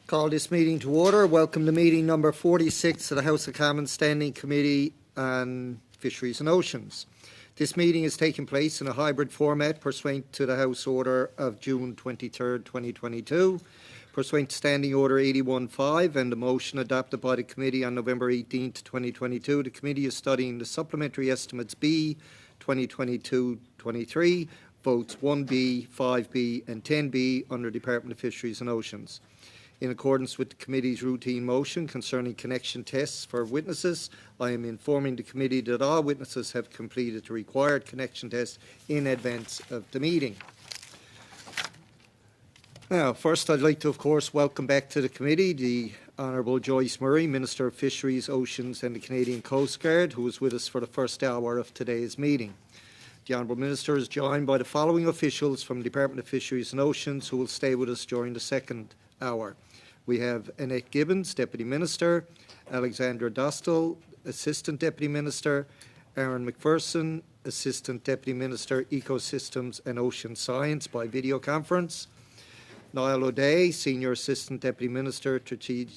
Call this meeting to order. Welcome to meeting number 46 of the House of Commons Standing Committee on Fisheries and Oceans. This meeting is taking place in a hybrid format pursuant to the House Order of June 23, 2022, pursuant to Standing Order 81.5 and the motion adopted by the Committee on November 18, 2022. The Committee is studying the Supplementary Estimates B 2022-23, votes 1B, 5B and 10B under Department of Fisheries and Oceans. In accordance with the Committee's routine motion concerning connection tests for witnesses, I am informing the Committee that all witnesses have completed the required connection test in advance of the meeting. Now, first I'd like to, of course, welcome back to the Committee the Honourable Joyce Murray, Minister of Fisheries, Oceans and the Canadian Coast Guard, who is with us for the first hour of today's meeting. The Honourable Minister is joined by the following officials from the Department of Fisheries and Oceans who will stay with us during the second hour. We have Annette Gibbons, Deputy Minister, Alexandra Dostal, Assistant Deputy Minister, Aaron McPherson, Assistant Deputy Minister, Ecosystems and Ocean Science by video conference, Niall O'Day, Senior Assistant Deputy Minister,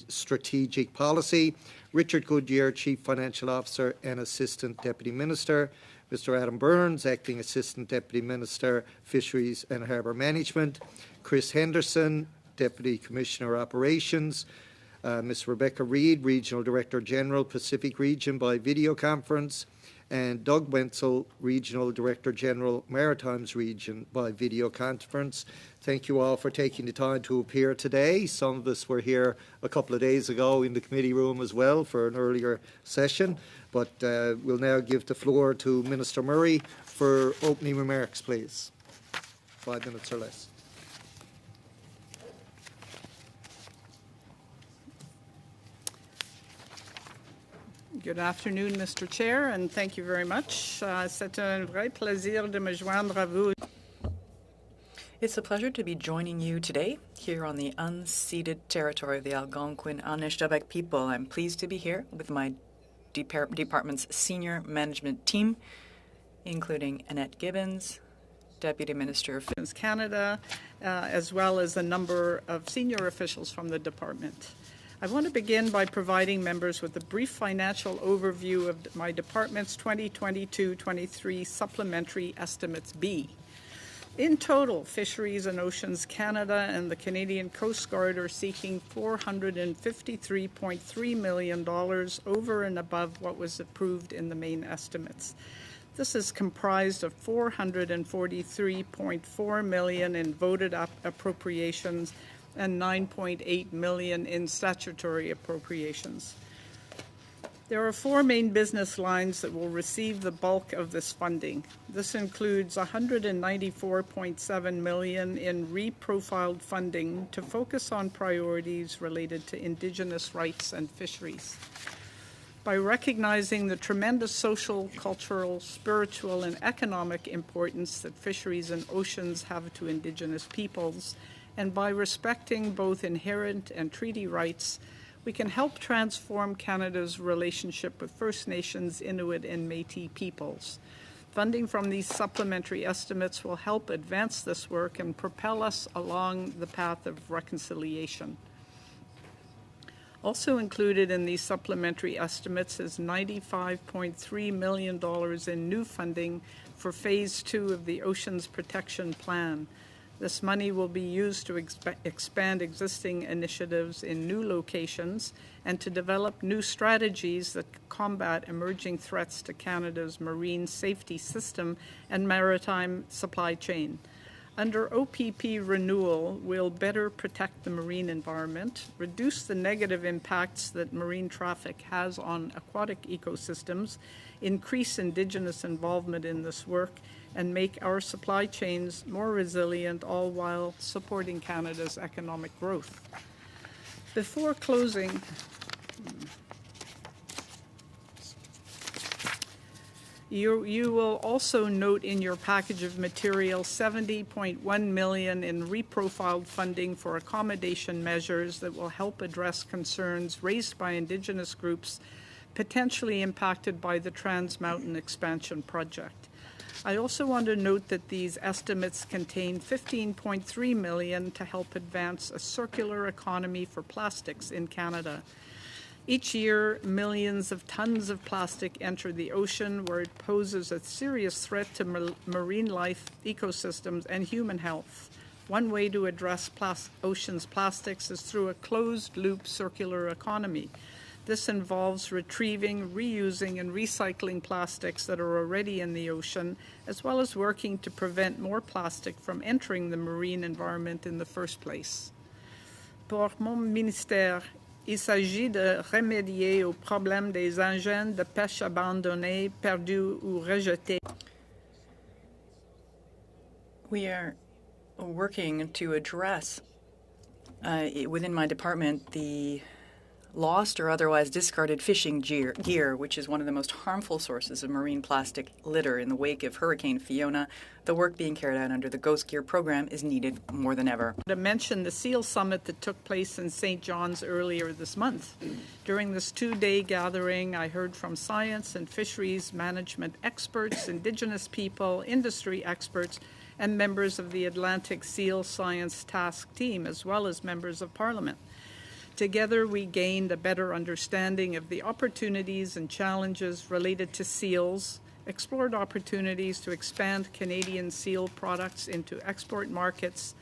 Strategic Policy, Richard Goodyear, Chief Financial Officer and Assistant Deputy Minister, Mr. Adam Burns, Acting Assistant Deputy Minister, Fisheries and Harbour Management, Chris Henderson, Deputy Commissioner Operations, Ms. Rebecca Reid, Regional Director General, Pacific Region by video conference, and Doug Wenzel, Regional Director General, Maritimes Region by video conference. Thank you all for taking the time to appear today. Some of us were here a couple of days ago in the committee room as well for an earlier session, but we'll now give the floor to Minister Murray for opening remarks, please. 5 minutes or less. Good afternoon, Mr. Chair, and thank you very much. C'est un vrai plaisir de me joindre à vous. It's a pleasure to be joining you today here on the unceded territory of the Algonquin Anishinaabe people. I'm pleased to be here with my department's senior management team, including Annette Gibbons, Deputy Minister of Fisheries Canada, as well as a number of senior officials from the department. I want to begin by providing members with a brief financial overview of my department's 2022-23 Supplementary Estimates B. In total, Fisheries and Oceans Canada and the Canadian Coast Guard are seeking $453.3 million over and above what was approved in the main estimates. This is comprised of $443.4 million in voted appropriations and $9.8 million in statutory appropriations. There are 4 main business lines that will receive the bulk of this funding. This includes $194.7 million in reprofiled funding to focus on priorities related to Indigenous rights and fisheries. By recognizing the tremendous social, cultural, spiritual, and economic importance that fisheries and oceans have to Indigenous peoples, and by respecting both inherent and treaty rights, we can help transform Canada's relationship with First Nations, Inuit, and Métis peoples. Funding from these supplementary estimates will help advance this work and propel us along the path of reconciliation. Also included in these supplementary estimates is $95.3 million in new funding for Phase 2 of the Oceans Protection Plan. This money will be used to expand existing initiatives in new locations and to develop new strategies that combat emerging threats to Canada's marine safety system and maritime supply chain. Under OPP renewal, we'll better protect the marine environment, reduce the negative impacts that marine traffic has on aquatic ecosystems, increase Indigenous involvement in this work, and make our supply chains more resilient, all while supporting Canada's economic growth. Before closing, you will also note in your package of material $70.1 million in reprofiled funding for accommodation measures that will help address concerns raised by Indigenous groups potentially impacted by the Trans Mountain Expansion Project. I also want to note that these estimates contain $15.3 million to help advance a circular economy for plastics in Canada. Each year, millions of tons of plastic enter the ocean, where it poses a serious threat to marine life, ecosystems, and human health. One way to address oceans plastics is through a closed-loop circular economy. This involves retrieving, reusing, and recycling plastics that are already in the ocean, as well as working to prevent more plastic from entering the marine environment in the first place. Pour mon ministère, il s'agit de remédier au problème des engins de pêche abandonnés, perdus ou rejetés. We are working to address within my department the lost or otherwise discarded fishing gear, which is one of the most harmful sources of marine plastic litter. In the wake of Hurricane Fiona, the work being carried out under the Ghost Gear program is needed more than ever. To mention the SEAL Summit that took place in St. John's earlier this month. During this two-day gathering, I heard from science and fisheries management experts, Indigenous people, industry experts, and members of the Atlantic SEAL Science Task Team, as well as members of Parliament. Together, we gained a better understanding of the opportunities and challenges related to seals, explored opportunities to expand Canadian seal products into export markets,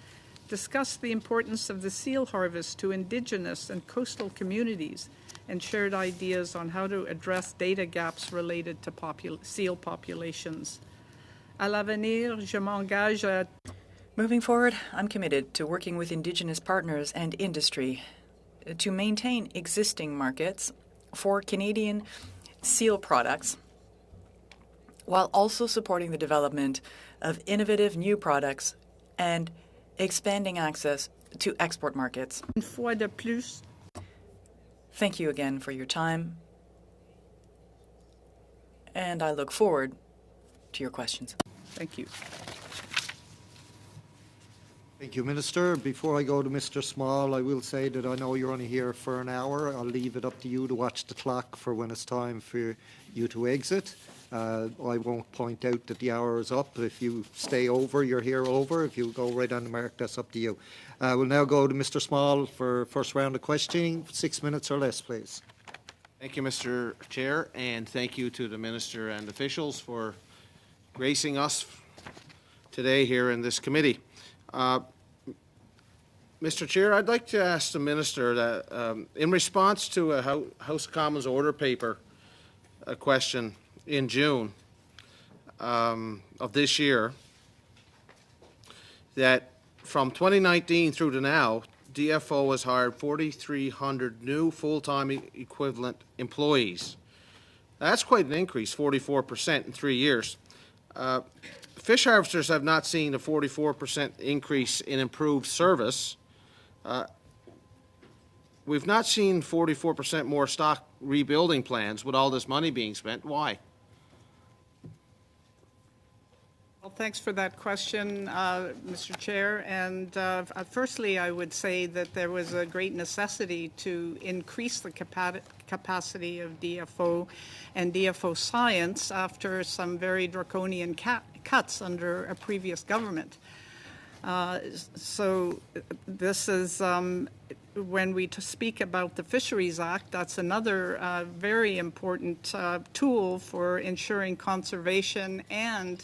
discussed the importance of the seal harvest to Indigenous and coastal communities, and shared ideas on how to address data gaps related to seal populations. À l'avenir, je m'engage à... Moving forward, I'm committed to working with Indigenous partners and industry to maintain existing markets for Canadian seal products, while also supporting the development of innovative new products and expanding access to export markets. Une fois de plus, thank you again for your time, and I look forward to your questions. thank you. Thank you, Minister. Before I go to Mr. Small, I will say that I know you're only here for an hour. I'll leave it up to you to watch the clock for when it's time for you to exit. I won't point out that the hour is up. If you stay over, you're here over. If you go right on the mark, that's up to you. We'll now go to Mr. Small for first round of questioning. 6 minutes or less, please. Thank you, Mr. Chair, and thank you to the Minister and officials for gracing us today here in this committee. Mr. Chair, I'd like to ask the Minister that in response to a House of Commons order paper question in June of this year, that from 2019 through to now, DFO has hired 4,300 new full-time equivalent employees. That's quite an increase, 44% in 3 years. Fish harvesters have not seen a 44% increase in improved service. We've not seen 44% more stock rebuilding plans with all this money being spent. Why? Well, thanks for that question, Mr. Chair. And firstly, I would say that there was a great necessity to increase the capacity of DFO and DFO science after some very draconian cuts under a previous government. So this is, when we speak about the Fisheries Act, that's another very important tool for ensuring conservation and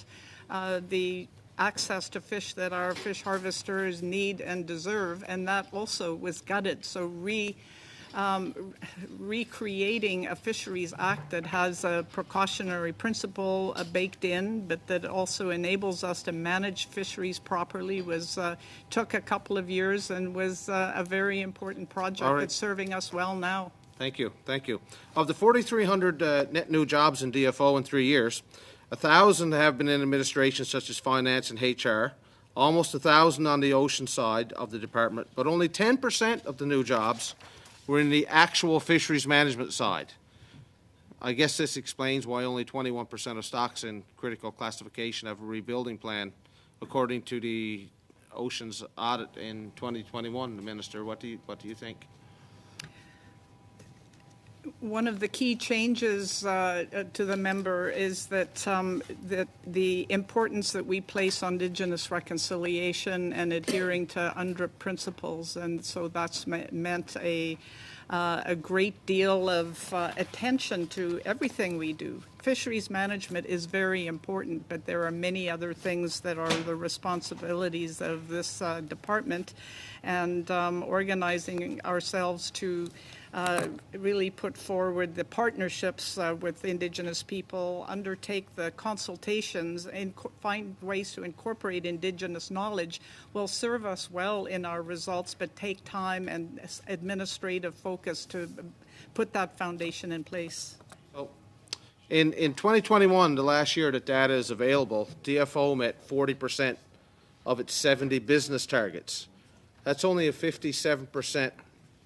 the access to fish that our fish harvesters need and deserve, and that also was gutted. So recreating a Fisheries Act that has a precautionary principle baked in, but that also enables us to manage fisheries properly took a couple of years and was a very important project that's serving us well now. Thank you. Thank you. Of the 4,300 net new jobs in DFO in 3 years, 1,000 have been in administration such as finance and HR, almost 1,000 on the ocean side of the department, but only 10% of the new jobs were in the actual fisheries management side. I guess this explains why only 21% of stocks in critical classification have a rebuilding plan, according to the Oceans audit in 2021. Minister, what do you think? One of the key changes to the member is that that the importance that we place on Indigenous reconciliation and adhering to UNDRIP principles, and so that's meant a great deal of attention to everything we do. Fisheries management is very important, but there are many other things that are the responsibilities of this department, and organizing ourselves to really put forward the partnerships with Indigenous people, undertake the consultations, and find ways to incorporate Indigenous knowledge will serve us well in our results, but take time and administrative focus to put that foundation in place. Oh. In 2021, the last year that data is available, DFO met 40% of its 70 business targets. That's only a 57%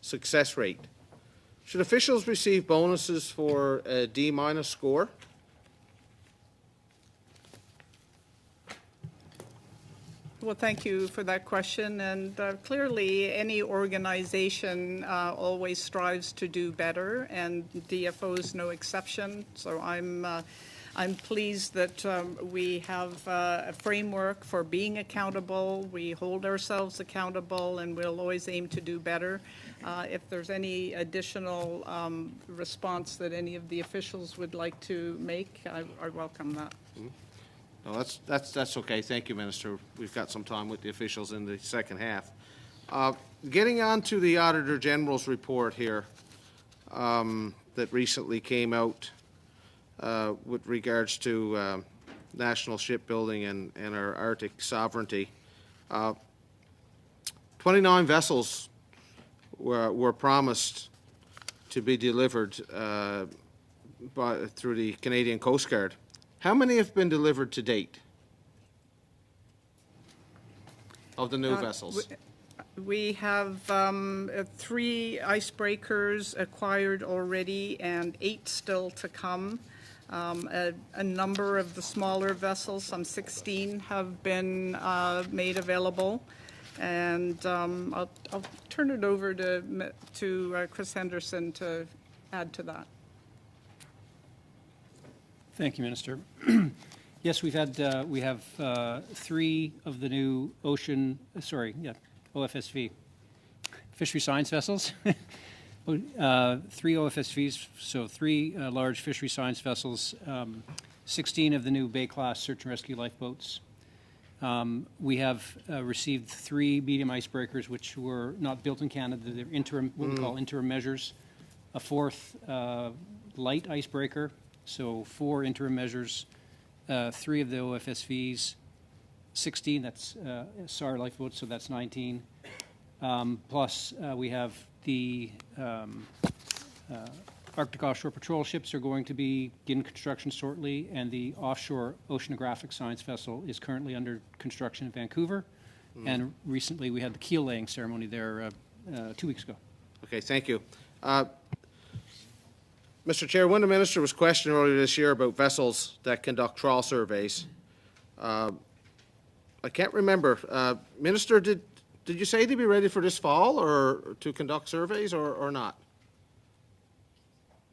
success rate. Should officials receive bonuses for a D- score? Well, thank you for that question. And clearly, any organization always strives to do better, and DFO is no exception. So I'm pleased that we have a framework for being accountable. We hold ourselves accountable, and we'll always aim to do better. If there's any additional response that any of the officials would like to make, I welcome that. No, that's okay. Thank you, Minister. We've got some time with the officials in the second half. Getting on to the Auditor General's report here that recently came out with regards to national shipbuilding and our Arctic sovereignty. 29 vessels were promised to be delivered through the Canadian Coast Guard. How many have been delivered to date of the new vessels? We have 3 icebreakers acquired already and 8 still to come. A number of the smaller vessels, some 16, have been made available. And I'll turn it over to Chris Henderson to add to that. Thank you, Minister. Yes, we have 3 of the new OFSV, fishery science vessels. 3 OFSVs, so 3 large fishery science vessels, 16 of the new Bay-class search and rescue lifeboats. We have received 3 medium icebreakers, which were not built in Canada. They're interim, what we call interim measures. A 4th light icebreaker, so 4 interim measures. 3 of the OFSVs, 16. That's SAR lifeboats, so that's 19. Plus, we have the Arctic Offshore Patrol ships are going to begin construction shortly, and the offshore oceanographic science vessel is currently under construction in Vancouver. And recently we had the keel laying ceremony there 2 weeks ago. Okay, thank you. Mr. Chair, when the Minister was questioned earlier this year about vessels that conduct trawl surveys, I can't remember. Minister, did you say to be ready for this fall or to conduct surveys or not?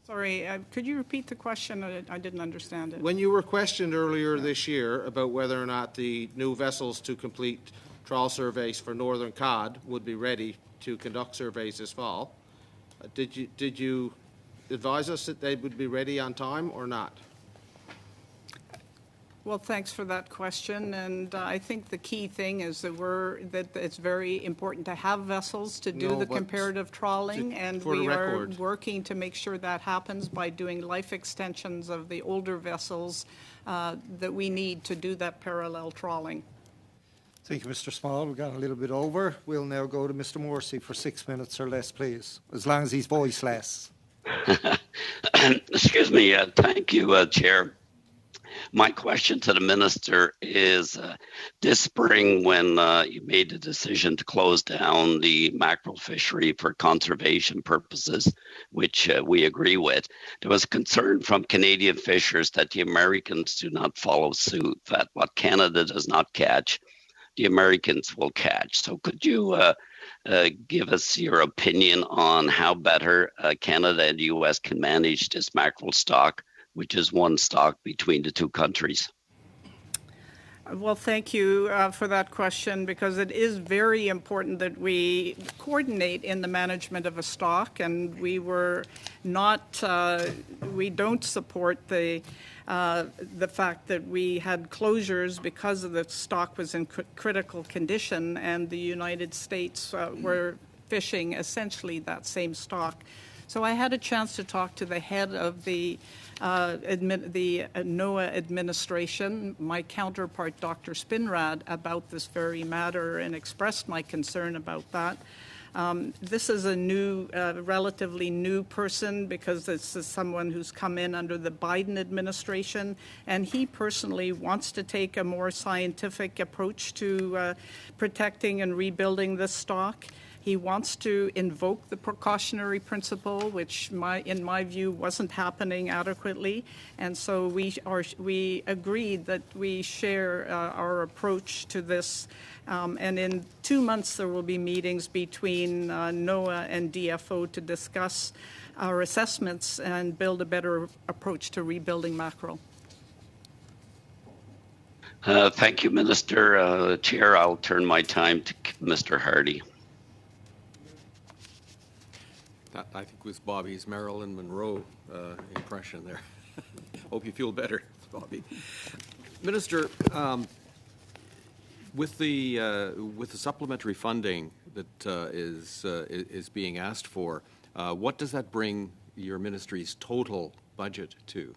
Sorry, could you repeat the question? I didn't understand it. When you were questioned earlier this year about whether or not the new vessels to complete trawl surveys for northern cod would be ready to conduct surveys this fall, did you advise us that they would be ready on time or not? Well, thanks for that question, and I think the key thing is that it's very important to have vessels to do the comparative trawling, and we are working to make sure that happens by doing life extensions of the older vessels that we need to do that parallel trawling. Thank you, Mr. Small. We've gone a little bit over. We'll now go to Mr. Morrissey for 6 minutes or less, please, as long as his voice lasts. Excuse me. Thank you, Chair. My question to the Minister is, this spring when you made the decision to close down the mackerel fishery for conservation purposes, which we agree with, there was concern from Canadian fishers that the Americans do not follow suit, that what Canada does not catch, the Americans will catch. So could you give us your opinion on how better Canada and the U.S. can manage this mackerel stock, which is one stock between the two countries? Well, thank you for that question, because it is very important that we coordinate in the management of a stock, and we were not, we don't support the fact that we had closures because of the stock was in critical condition, and the United States were fishing essentially that same stock. So I had a chance to talk to the head of the NOAA administration, my counterpart, Dr. Spinrad, about this very matter and expressed my concern about that. This is a new, relatively new person, because this is someone who's come in under the Biden administration, and he personally wants to take a more scientific approach to protecting and rebuilding this stock. He wants to invoke the precautionary principle, which in my view wasn't happening adequately. And so we agreed that we share our approach to this. And in 2 months, there will be meetings between NOAA and DFO to discuss our assessments and build a better approach to rebuilding mackerel. Thank you, Minister. Chair, I'll turn my time to Mr. Hardy. I think it was Bobby's Marilyn Monroe impression there. Hope you feel better, Bobby. Minister, with the supplementary funding that is being asked for, what does that bring your ministry's total budget to?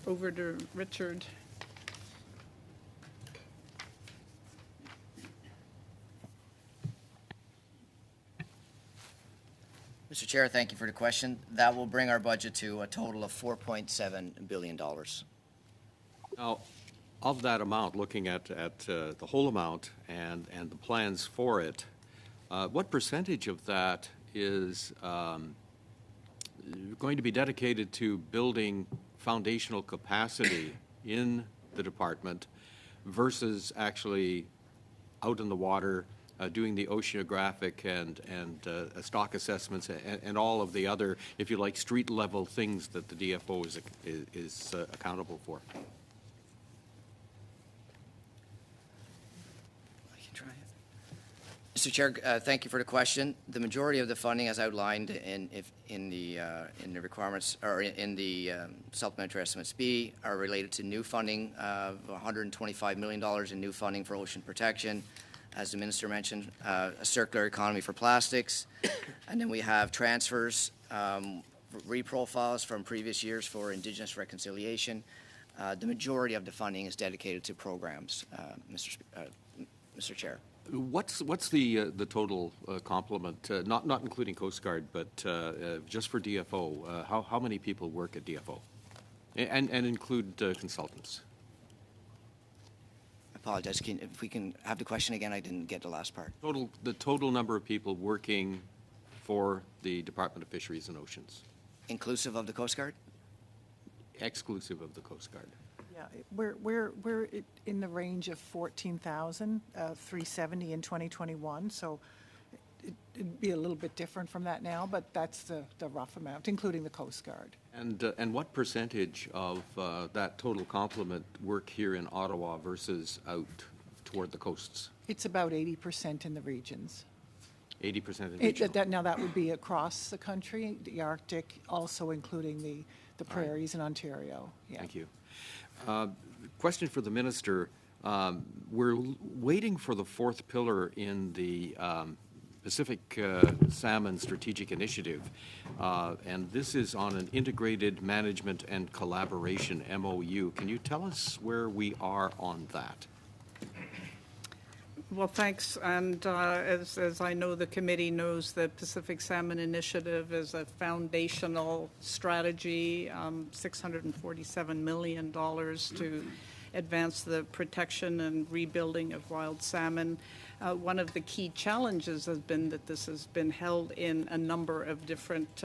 Over to Richard. Mr. Chair, thank you for the question. That will bring our budget to a total of $4.7 billion. Now, of that amount, looking at the whole amount and the plans for it, what percentage of that is going to be dedicated to building foundational capacity in the department versus actually out in the water, doing the oceanographic and stock assessments and all of the other, if you like, street-level things that the DFO is accountable for? I can try it. Mr. Chair, thank you for the question. The majority of the funding, as outlined in the requirements or in the supplementary estimates B, are related to new funding of $125 million in new funding for ocean protection. As the Minister mentioned, a circular economy for plastics. And then we have transfers, reprofiles from previous years for Indigenous reconciliation. The majority of the funding is dedicated to programs, Mr. Chair. What's the total complement, not including Coast Guard, but just for DFO? How many people work at DFO? And include consultants? Apologize. If we can have the question again, I didn't get the last part. The total number of people working for the Department of Fisheries and Oceans. Inclusive of the Coast Guard? Exclusive of the Coast Guard. Yeah, we're in the range of 14,370 in 2021. So it'd be a little bit different from that now, but that's the rough amount, including the Coast Guard. And what percentage of that total complement work here in Ottawa versus out toward the coasts? It's about 80% in the regions. 80% in regions. Now that would be across the country, the Arctic, also including the prairies in Ontario. Yeah. Thank you. Question for the Minister. We're waiting for the fourth pillar in the Pacific Salmon Strategic Initiative, and this is on an integrated management and collaboration MOU. Can you tell us where we are on that? Well, thanks. And as I know the committee knows, the Pacific Salmon Initiative is a foundational strategy, $647 million to advance the protection and rebuilding of wild salmon. One of the key challenges has been that this has been held in a number of different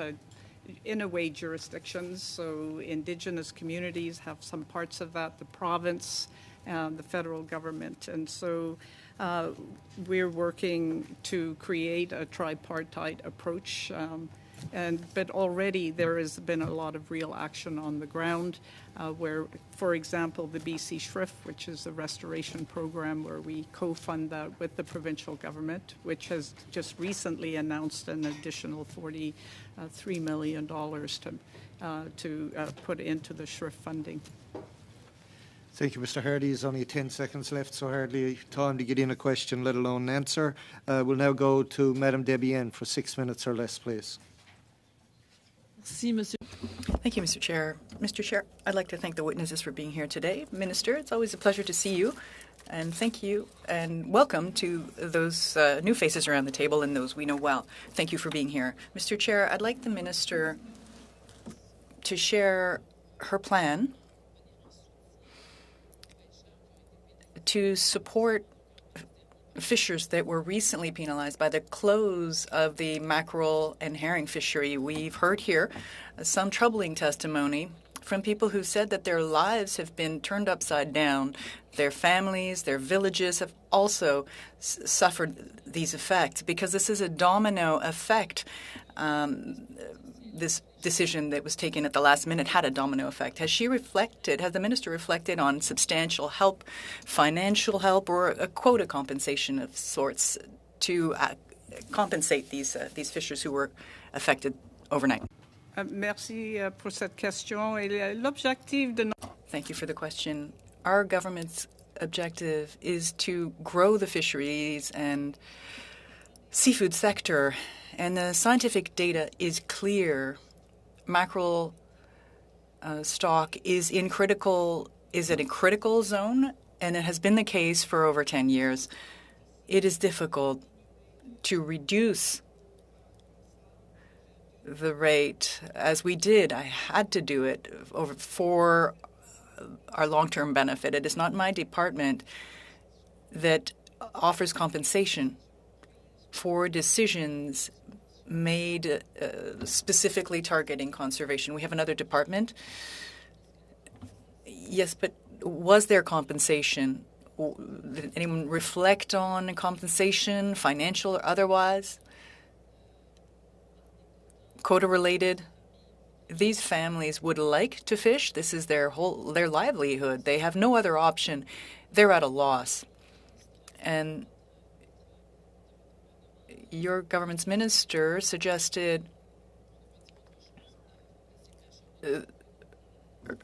in a way, jurisdictions. So Indigenous communities have some parts of that, the province, and the federal government. And so we're working to create a tripartite approach. But already there has been a lot of real action on the ground where, for example, the BC SHRIF, which is a restoration program where we co-fund that with the provincial government, which has just recently announced an additional $43 million to put into the SHRIF funding. Thank you, Mr. Hardy. There's only 10 seconds left, so hardly time to get in a question, let alone an answer. We'll now go to Madam Debienne for 6 minutes or less, please. Thank you, Mr. Chair. Mr. Chair, I'd like to thank the witnesses for being here today. Minister, it's always a pleasure to see you. And thank you and welcome to those new faces around the table and those we know well. Thank you for being here. Mr. Chair, I'd like the Minister to share her plan to support fishers that were recently penalized by the close of the mackerel and herring fishery. We've heard here some troubling testimony from people who said that their lives have been turned upside down. Their families, their villages have also suffered these effects because this is a domino effect. This decision that was taken at the last minute had a domino effect. Has the minister reflected on substantial help, financial help, or a quota compensation of sorts to compensate these fishers who were affected overnight? Merci pour cette question. L'objectif de Thank you for the question. Our government's objective is to grow the fisheries and seafood sector, and the scientific data is clear. Mackerel stock is in a critical zone, and it has been the case for over 10 years. It is difficult to reduce the rate as we did. I had to do it for our long-term benefit. It is not my department that offers compensation for decisions made specifically targeting conservation. We have another department. Yes, but was there compensation? Did anyone reflect on compensation, financial or otherwise? Quota-related? These families would like to fish. This is their livelihood. They have no other option. They're at a loss. And your government's minister suggested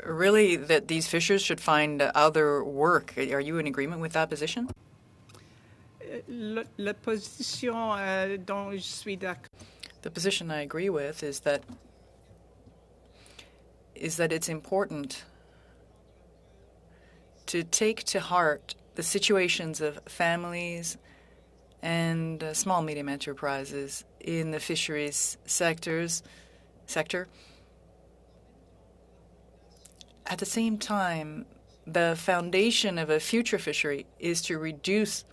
really that these fishers should find other work. Are you in agreement with that position? La position dont je suis d'accord. The position I agree with is that it's important to take to heart the situations of families and small medium enterprises in the fisheries sector. At the same time, the foundation of a future fishery is to reduce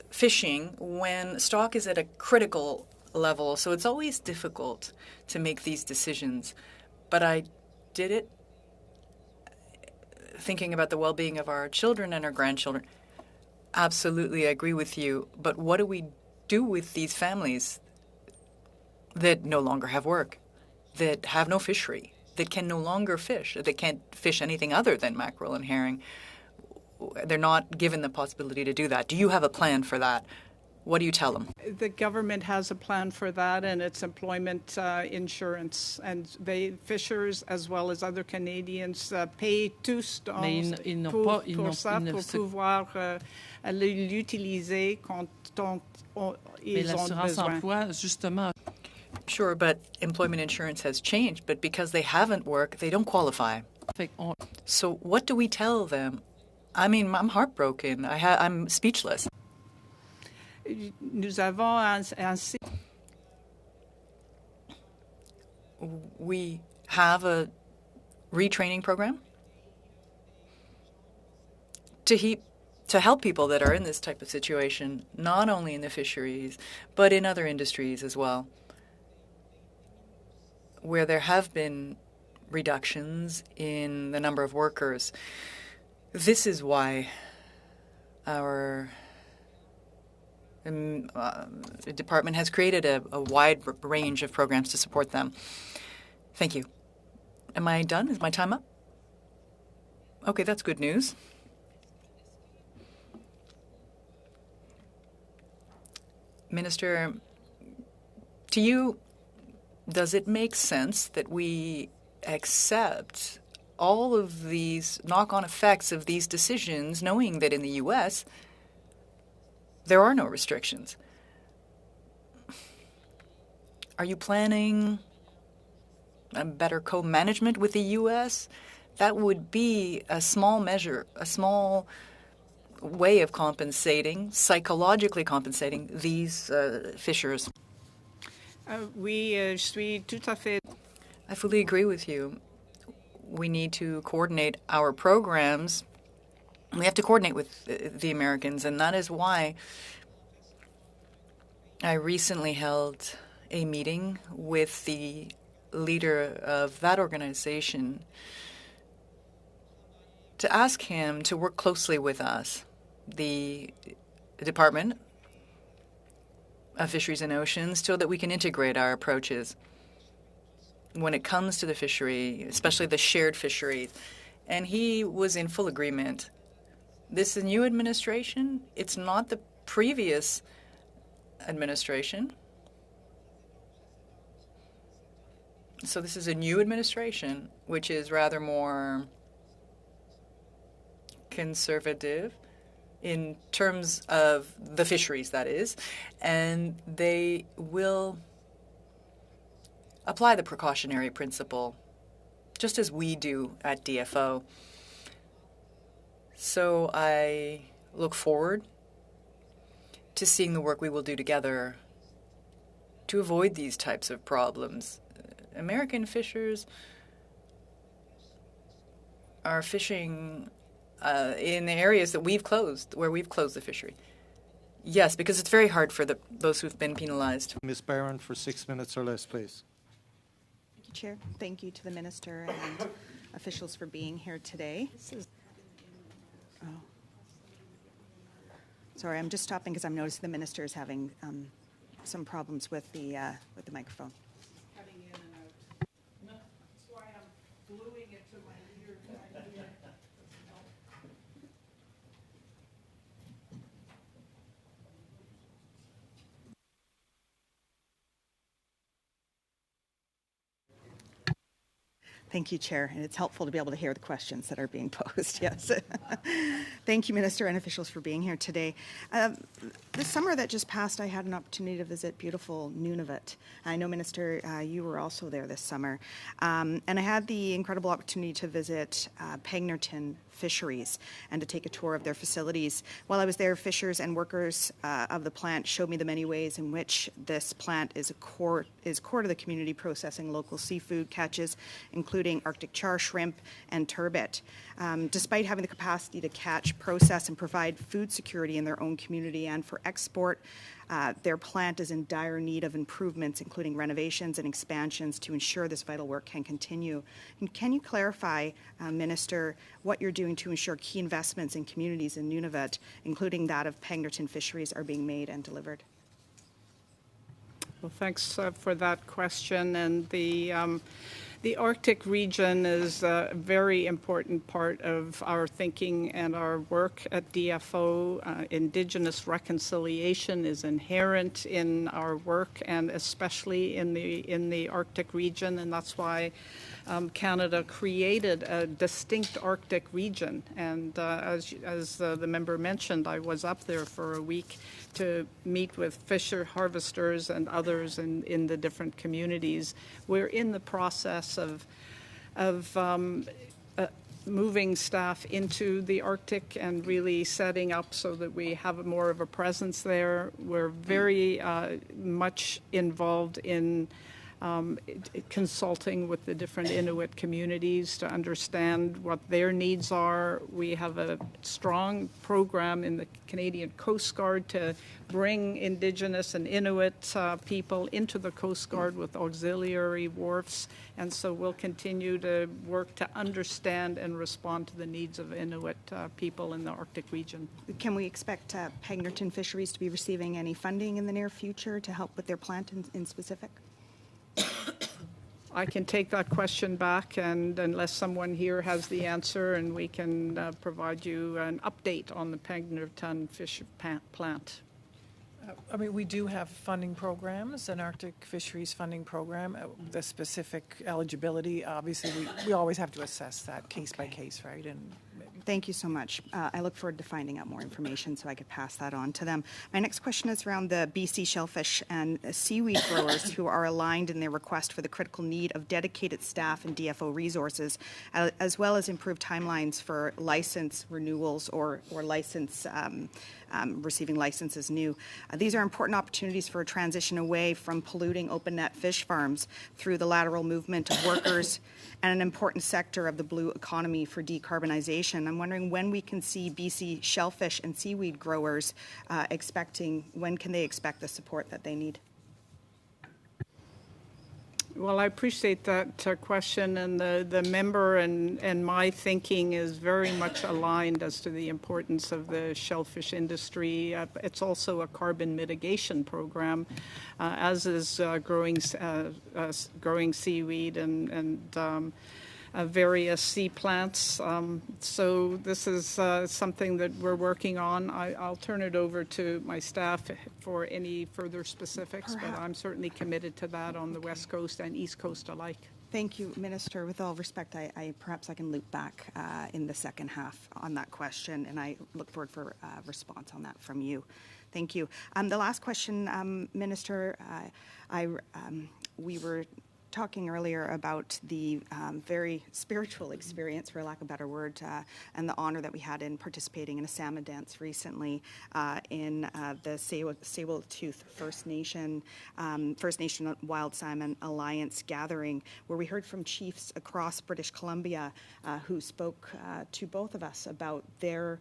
fishing when stock is at a critical level. So it's always difficult to make these decisions. But I did it thinking about the well-being of our children and our grandchildren. Absolutely, I agree with you. But what do we do with these families that no longer have work, that have no fishery, that can no longer fish, that can't fish anything other than mackerel and herring? They're not given the possibility to do that. Do you have a plan for that? What do you tell them? The government has a plan for that, and it's employment insurance. And fishers, as well as other Canadians, pay tous pour ça, pour pouvoir l'utiliser quand ils ont besoin. Sure, but employment insurance has changed. But because they haven't worked, they don't qualify. So what do we tell them? I mean, I'm heartbroken. I'm speechless. Nous avons We have a retraining program to help people that are in this type of situation, not only in the fisheries, but in other industries as well. where there have been reductions in the number of workers. This is why our department has created a wide range of programs to support them. Thank you. Am I done? Is my time up? Okay, that's good news. Minister, to you, does it make sense that we accept all of these knock-on effects of these decisions, knowing that in the U.S. there are no restrictions? Are you planning a better co-management with the U.S.? That would be a small measure, a small way of compensating, psychologically compensating these fishers. Oui, je suis tout à fait. I fully agree with you. We need to coordinate our programs. We have to coordinate with the Americans, and that is why I recently held a meeting with the leader of that organization to ask him to work closely with us, the Department of Fisheries and Oceans, so that we can integrate our approaches when it comes to the fishery, especially the shared fisheries. And he was in full agreement. This is a new administration. It's not the previous administration. So this is a new administration, which is rather more conservative in terms of the fisheries, that is, and they will apply the precautionary principle, just as we do at DFO. So I look forward to seeing the work we will do together to avoid these types of problems. American fishers are fishing in the areas that we've closed, where we've closed the fishery. Yes, because it's very hard for those who've been penalized. Ms. Barron, for 6 minutes or less, please. Thank you, Chair. Thank you to the Minister and officials for being here today. Oh. Sorry, I'm just stopping because I'm noticing the Minister is having some problems with the microphone. Cutting in and out. That's why I'm gluing it to my ear. Thank you, Chair, and it's helpful to be able to hear the questions that are being posed, yes. Thank you, Minister and officials, for being here today. This summer that just passed, I had an opportunity to visit beautiful Nunavut. I know, Minister, you were also there this summer. And I had the incredible opportunity to visit Pegnerton Fisheries and to take a tour of their facilities. While I was there, fishers and workers of the plant showed me the many ways in which this plant is core to the community, processing local seafood catches, including Arctic char shrimp and turbot. Despite having the capacity to catch, process, and provide food security in their own community and for export, their plant is in dire need of improvements, including renovations and expansions, to ensure this vital work can continue. And can you clarify, Minister, what you're doing to ensure key investments in communities in Nunavut, including that of Pegnerton Fisheries, are being made and delivered? Well, thanks for that question. And the Arctic region is a very important part of our thinking and our work at DFO. Indigenous reconciliation is inherent in our work, and especially in the Arctic region, and that's why Canada created a distinct Arctic region. And as the member mentioned, I was up there for a week to meet with fisher harvesters and others in the different communities. We're in the process of moving staff into the Arctic and really setting up so that we have more of a presence there. We're very much involved in consulting with the different Inuit communities to understand what their needs are. We have a strong program in the Canadian Coast Guard to bring Indigenous and Inuit people into the Coast Guard with auxiliary wharfs, and so we'll continue to work to understand and respond to the needs of Inuit people in the Arctic region. Can we expect Pegnerton Fisheries to be receiving any funding in the near future to help with their plant in specific? I can take that question back, and unless someone here has the answer, and we can provide you an update on the Pegnerton fish plant. I mean, we do have funding programs, an Arctic Fisheries funding program. The specific eligibility, obviously, we always have to assess that case by case, right? And Thank you so much. I look forward to finding out more information so I could pass that on to them. My next question is around the BC shellfish and seaweed growers who are aligned in their request for the critical need of dedicated staff and DFO resources, as well as improved timelines for license renewals or license receiving licenses new. These are important opportunities for a transition away from polluting open net fish farms through the lateral movement of workers and an important sector of the blue economy for decarbonization. I'm wondering when we can see BC shellfish and seaweed growers when can they expect the support that they need? Well, I appreciate that question, and the member and my thinking is very much aligned as to the importance of the shellfish industry. It's also a carbon mitigation program, as is growing seaweed and various sea plants. So this is something that we're working on. I'll turn it over to my staff for any further specifics, but I'm certainly committed to that on the West Coast and East Coast alike. Thank you, Minister. With all respect, perhaps I can loop back in the second half on that question, and I look forward for a response on that from you. Thank you. The last question, Minister, we were talking earlier about the very spiritual experience, for lack of a better word, and the honor that we had in participating in a salmon dance recently in the Tsleil-Waututh First Nation Wild Salmon Alliance gathering, where we heard from chiefs across British Columbia who spoke to both of us about their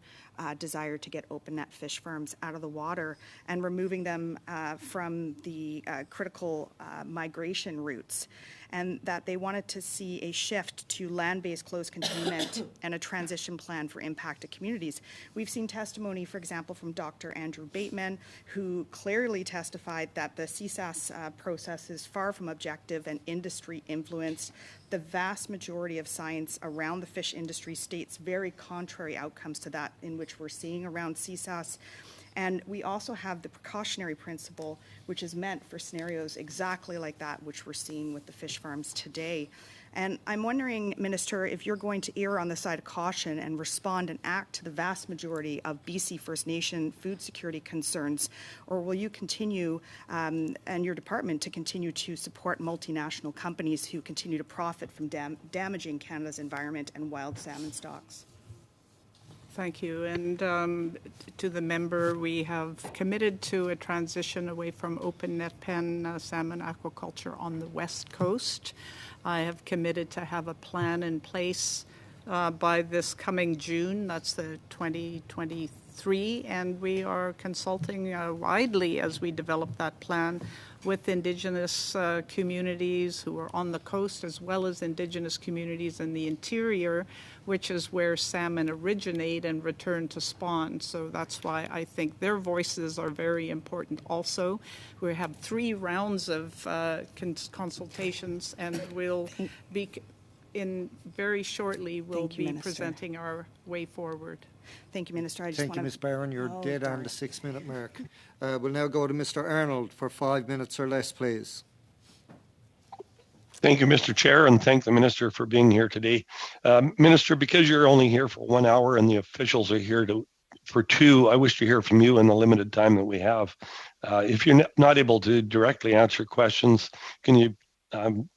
desire to get open net fish farms out of the water and removing them from the critical migration routes, and that they wanted to see a shift to land-based closed containment and a transition plan for impacted communities. We've seen testimony, for example, from Dr. Andrew Bateman, who clearly testified that the CSAS process is far from objective and industry influenced. The vast majority of science around the fish industry states very contrary outcomes to that in which we're seeing around CSAS. And we also have the precautionary principle, which is meant for scenarios exactly like that, which we're seeing with the fish farms today. And I'm wondering, Minister, if you're going to err on the side of caution and respond and act to the vast majority of BC First Nation food security concerns, or will you continue, and your department, to continue to support multinational companies who continue to profit from damaging Canada's environment and wild salmon stocks? Thank you. And to the member, we have committed to a transition away from open net pen salmon aquaculture on the West Coast. I have committed to have a plan in place by this coming June. That's the 2023, and we are consulting widely as we develop that plan with Indigenous communities who are on the coast, as well as Indigenous communities in the interior, which is where salmon originate and return to spawn. So that's why I think their voices are very important also. We have 3 rounds of consultations, and we'll be, very shortly, we'll be presenting our way forward. Thank you, Minister. Thank you, Ms. Barron. You're dead on the 6-minute mark. We'll now go to Mr. Arnold for 5 minutes or less, please. Thank you, Mr. Chair, and thank the Minister for being here today. Minister, because you're only here for 1 hour and the officials are here for 2, I wish to hear from you in the limited time that we have. If you're not able to directly answer questions, can you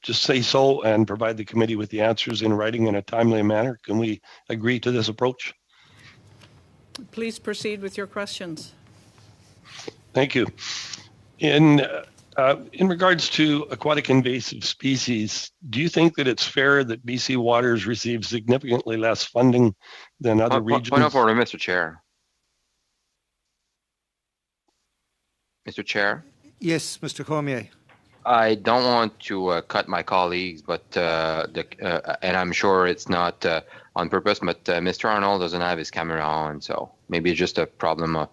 just say so and provide the committee with the answers in writing in a timely manner? Can we agree to this approach? Please proceed with your questions. Thank you. In In regards to aquatic invasive species, do you think that it's fair that BC Waters receives significantly less funding than other regions? Point of order, Mr. Chair. Mr. Chair? Yes, Mr. Cormier. I don't want to cut my colleagues, but and I'm sure it's not on purpose, but Mr. Arnold doesn't have his camera on, so maybe it's just a problem of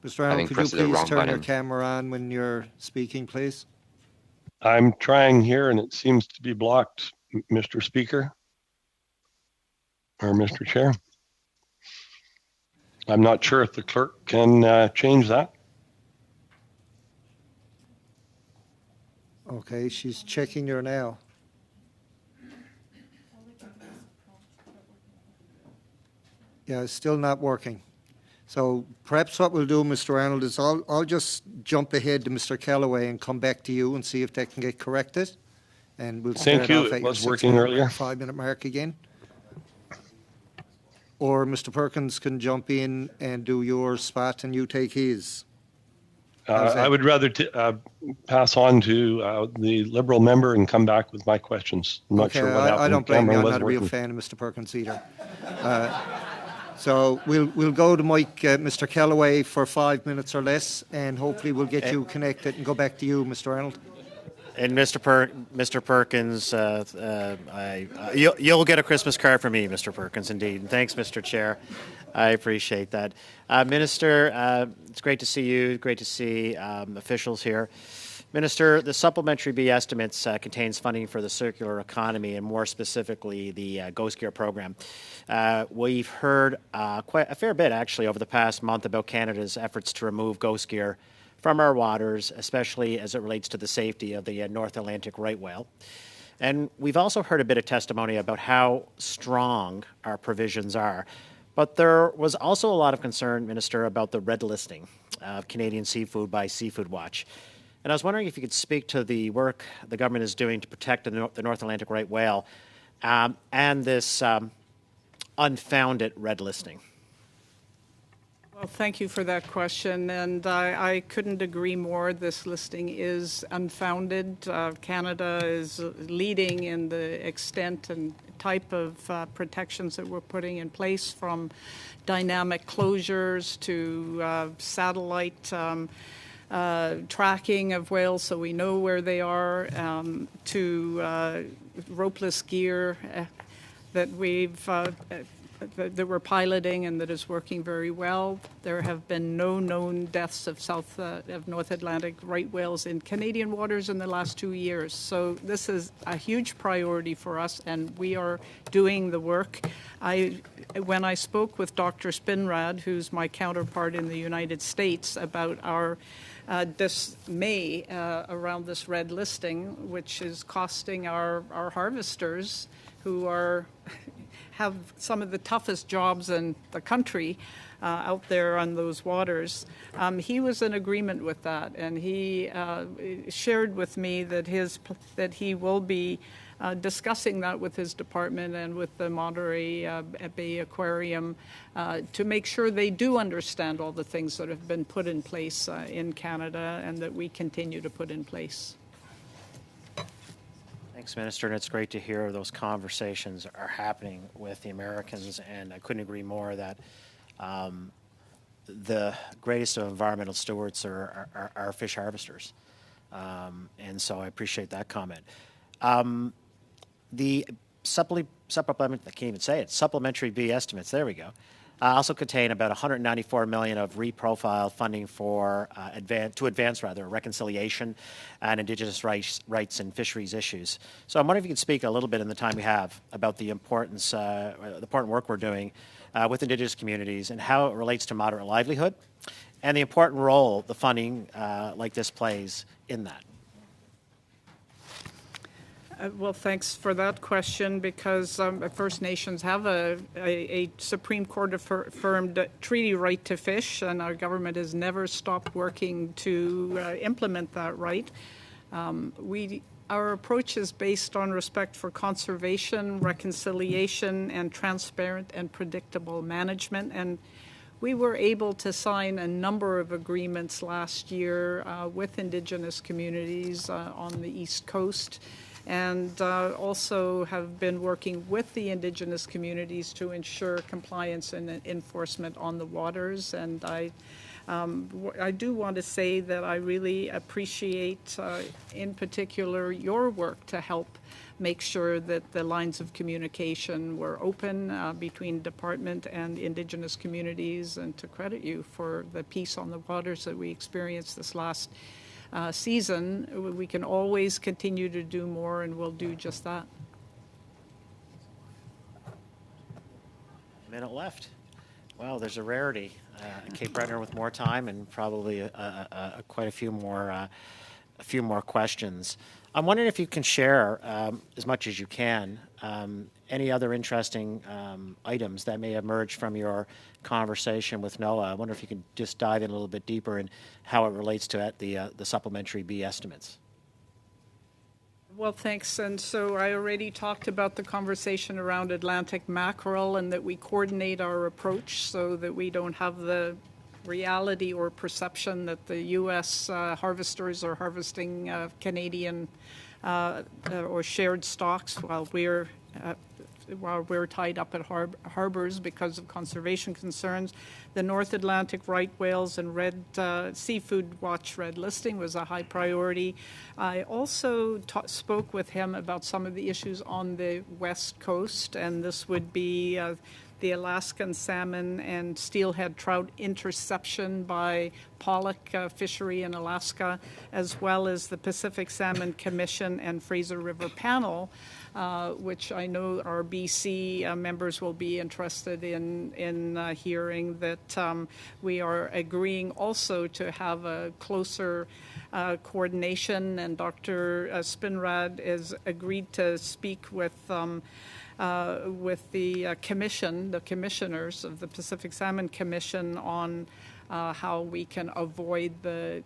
Mr. Arnold, could you please turn your camera on when you're speaking, please? I'm trying here, and it seems to be blocked, Mr. Speaker, or Mr. Chair. I'm not sure if the clerk can change that. Okay, she's checking her now. Yeah, it's still not working. So perhaps what we'll do, Mr. Arnold, is I'll just jump ahead to Mr. Callaway and come back to you and see if that can get corrected. And we'll Thank start you. off It at your was working earlier. 5-minute mark again. Or Mr. Perkins can jump in and do your spot and you take his. I would rather pass on to the Liberal member and come back with my questions. I'm not sure what happened. I don't blame you. I'm Camera not a real wasn't fan of Mr. Perkins either. So we'll go to Mr. Callaway for 5 minutes or less, and hopefully we'll get you connected and go back to you, Mr. Arnold. And Mr. Perkins, you'll get a Christmas card from me, Mr. Perkins, indeed. And thanks, Mr. Chair. I appreciate that. Minister, it's great to see you. Great to see officials here. Minister, the Supplementary B estimates contains funding for the circular economy and more specifically the Ghost Gear program. We've heard quite a fair bit actually over the past month about Canada's efforts to remove ghost gear from our waters, especially as it relates to the safety of the North Atlantic right whale. And we've also heard a bit of testimony about how strong our provisions are. But there was also a lot of concern, Minister, about the red listing of Canadian seafood by Seafood Watch. And I was wondering if you could speak to the work the government is doing to protect the North Atlantic right whale and this unfounded red listing. Well, thank you for that question, and I couldn't agree more. This listing is unfounded. Canada is leading in the extent and type of protections that we're putting in place, from dynamic closures to satellite tracking of whales so we know where they are, to ropeless gear that we're piloting and that is working very well. There have been no known deaths of North Atlantic right whales in Canadian waters in the last 2 years. So this is a huge priority for us, and we are doing the work. When I spoke with Dr. Spinrad, who's my counterpart in the United States, about our dismay around this red listing, which is costing our harvesters, who have some of the toughest jobs in the country out there on those waters. He was in agreement with that, and he shared with me that he will be discussing that with his department and with the Monterey Bay Aquarium to make sure they do understand all the things that have been put in place in Canada and that we continue to put in place. Thanks, Minister, and it's great to hear those conversations are happening with the Americans, and I couldn't agree more that the greatest of environmental stewards are fish harvesters, and so I appreciate that comment. The supplementary, I can't even say it, supplementary B estimates, there we go, also contain about $194 million of reprofile funding for advance reconciliation and Indigenous rights and fisheries issues. So I'm wondering if you could speak a little bit in the time we have about the important work we're doing with Indigenous communities and how it relates to moderate livelihood and the important role the funding like this plays in that. Well, thanks for that question, because First Nations have a Supreme Court affirmed treaty right to fish, and our government has never stopped working to implement that right. Our approach is based on respect for conservation, reconciliation, and transparent and predictable management, and we were able to sign a number of agreements last year with Indigenous communities on the East Coast, and also have been working with the Indigenous communities to ensure compliance and enforcement on the waters. And I do want to say that I really appreciate, in particular, your work to help make sure that the lines of communication were open between department and Indigenous communities, and to credit you for the peace on the waters that we experienced this last season. We can always continue to do more, and we'll do just that. Minute left. Wow, there's a rarity. Kate Bretner with more time and probably quite a few more questions. I'm wondering if you can share, as much as you can, any other interesting items that may emerge from your conversation with NOAA. I wonder if you could just dive in a little bit deeper in how it relates to the supplementary B estimates. Well, thanks. And so I already talked about the conversation around Atlantic mackerel, and that we coordinate our approach so that we don't have the reality or perception that the U.S. Harvesters are harvesting Canadian or shared stocks while we're tied up at harbors because of conservation concerns. The North Atlantic right whales and red seafood watch red listing was a high priority. I also spoke with him about some of the issues on the West Coast, and this would be the Alaskan salmon and steelhead trout interception by pollock fishery in Alaska, as well as the Pacific Salmon Commission and Fraser River Panel, which I know our BC members will be interested in hearing, that we are agreeing also to have a closer coordination, and Dr. Spinrad has agreed to speak with the commission, the commissioners of the Pacific Salmon Commission, on how we can avoid the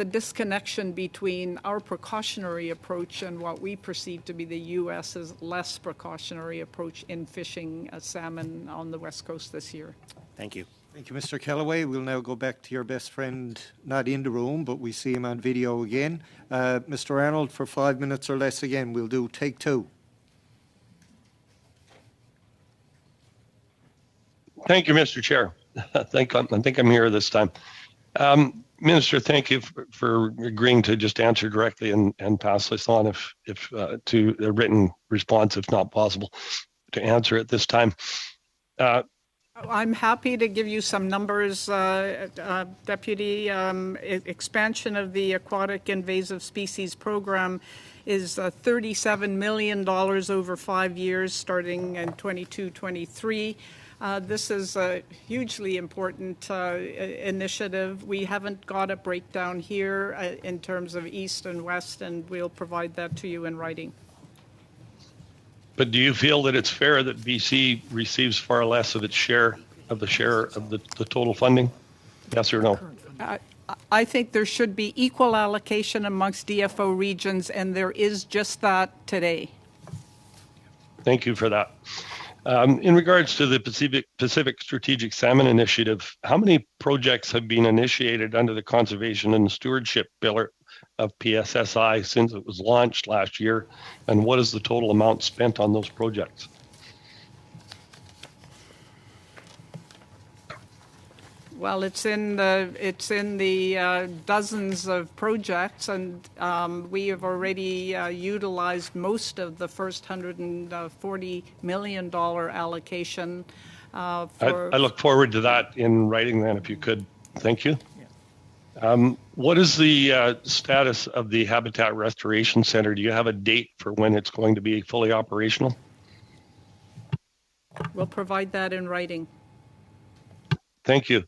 disconnection between our precautionary approach and what we perceive to be the U.S.'s less precautionary approach in fishing salmon on the West Coast this year. Thank you. Thank you, Mr. Kellaway. We'll now go back to your best friend, not in the room, but we see him on video again. Mr. Arnold, for 5 minutes or less again. We'll do take two. Thank you, Mr. Chair. I think I'm here this time. Minister, thank you for agreeing to just answer directly and pass this on if to a written response, if not possible, to answer at this time. I'm happy to give you some numbers, Deputy. Expansion of the Aquatic Invasive Species Program is $37 million over 5 years, starting in 22-23. This is a hugely important initiative. We haven't got a breakdown here in terms of East and West, and we'll provide that to you in writing. But do you feel that it's fair that BC receives far less of its share of the total funding? Yes or no? I think there should be equal allocation amongst DFO regions, and there is just that today. Thank you for that. In regards to the Pacific Strategic Salmon Initiative, how many projects have been initiated under the Conservation and Stewardship pillar of PSSI since it was launched last year, and what is the total amount spent on those projects? Well, it's in the dozens of projects, and we have already utilized most of the first $140 million allocation. I look forward to that in writing then, if you could. Thank you. What is the status of the Habitat Restoration Center? Do you have a date for when it's going to be fully operational? We'll provide that in writing. Thank you.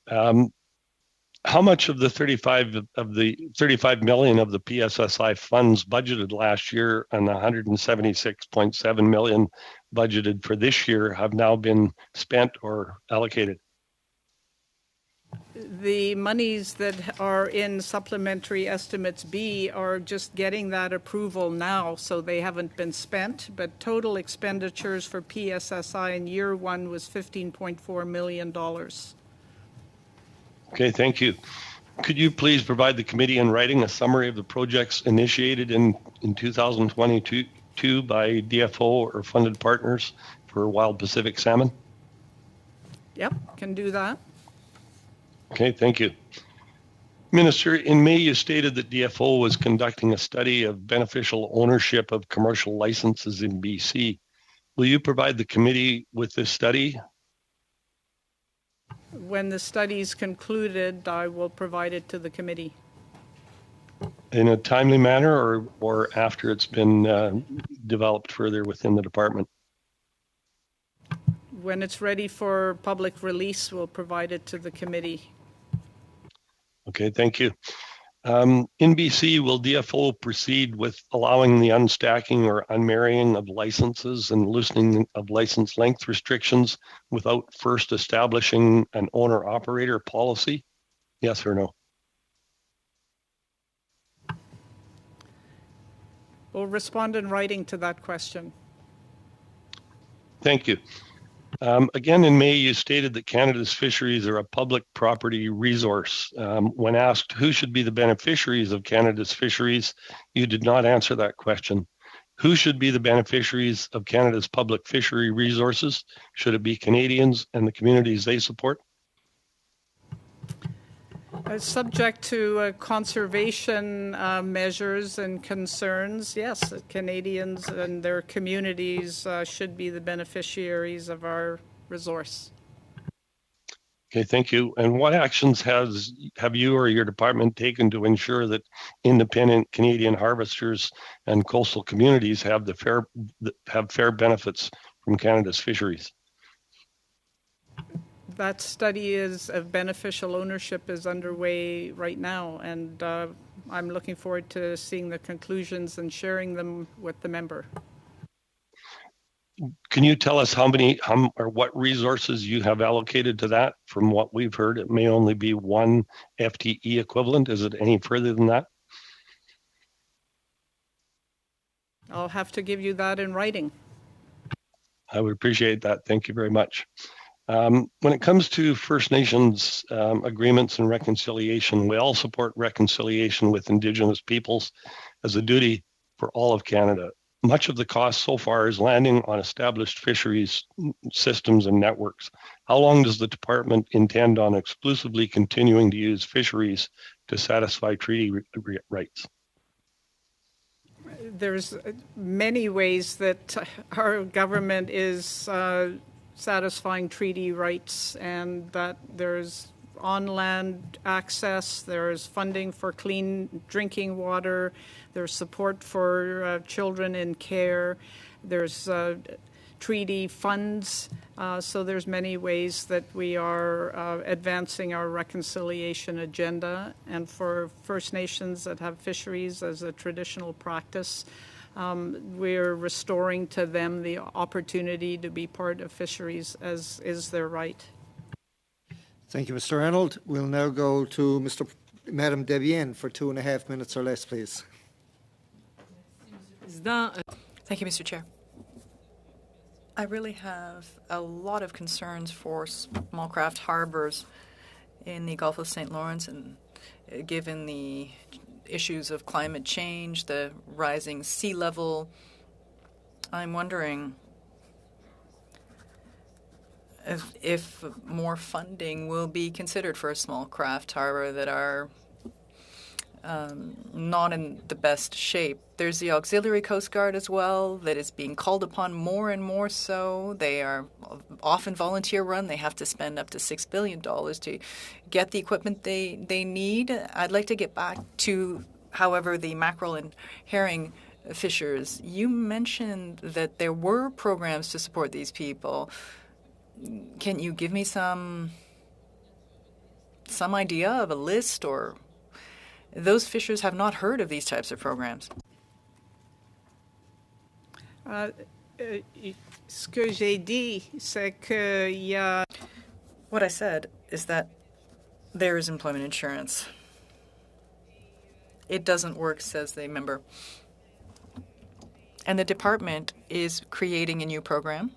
How much of the 35 million of the PSSI funds budgeted last year and the 176.7 million budgeted for this year have now been spent or allocated? The monies that are in supplementary estimates B are just getting that approval now, so they haven't been spent. But total expenditures for PSSI in year one was $15.4 million. Okay, thank you. Could you please provide the committee in writing a summary of the projects initiated in 2022 by DFO or funded partners for wild Pacific salmon? Yep, can do that. Okay, thank you. Minister, in May, you stated that DFO was conducting a study of beneficial ownership of commercial licenses in BC. Will you provide the committee with this study? When the study's concluded, I will provide it to the committee. In a timely manner or after it's been developed further within the department? When it's ready for public release, we'll provide it to the committee. Okay, thank you. In BC, will DFO proceed with allowing the unstacking or unmarrying of licenses and loosening of license length restrictions without first establishing an owner-operator policy? Yes or no? We'll respond in writing to that question. Thank you. Again, in May, you stated that Canada's fisheries are a public property resource. When asked who should be the beneficiaries of Canada's fisheries, you did not answer that question. Who should be the beneficiaries of Canada's public fishery resources? Should it be Canadians and the communities they support? Subject to conservation measures and concerns, yes, Canadians and their communities should be the beneficiaries of our resource. Okay, thank you. And what actions have you or your department taken to ensure that independent Canadian harvesters and coastal communities have fair benefits from Canada's fisheries? That study of beneficial ownership is underway right now, and I'm looking forward to seeing the conclusions and sharing them with the member. Can you tell us what resources you have allocated to that? From what we've heard, it may only be one FTE equivalent. Is it any further than that? I'll have to give you that in writing. I would appreciate that. Thank you very much. When it comes to First Nations agreements and reconciliation, we all support reconciliation with Indigenous peoples as a duty for all of Canada. Much of the cost so far is landing on established fisheries systems and networks. How long does the department intend on exclusively continuing to use fisheries to satisfy treaty rights? There's many ways that our government is satisfying treaty rights, and that there's on-land access, there's funding for clean drinking water, there's support for children in care, there's treaty funds, so there's many ways that we are advancing our reconciliation agenda. And for First Nations that have fisheries as a traditional practice, we're restoring to them the opportunity to be part of fisheries as is their right. Thank you, Mr. Arnold. We'll now go to Madame Debienne for 2.5 minutes or less, please. Thank you, Mr. Chair. I really have a lot of concerns for small craft harbors in the Gulf of St. Lawrence, and given the issues of climate change, the rising sea level, I'm wondering if more funding will be considered for a small craft harbor that are not in the best shape. There's the Auxiliary Coast Guard as well that is being called upon more and more so. They are often volunteer run. They have to spend up to $6 billion to get the equipment they need. I'd like to get back to, however, the mackerel and herring fishers. You mentioned that there were programs to support these people. Can you give me some idea of a list, or those fishers have not heard of these types of programs? Ce que j'ai dit, c'est qu'il y a... What I said is that there is employment insurance. It doesn't work, says the member. And the department is creating a new program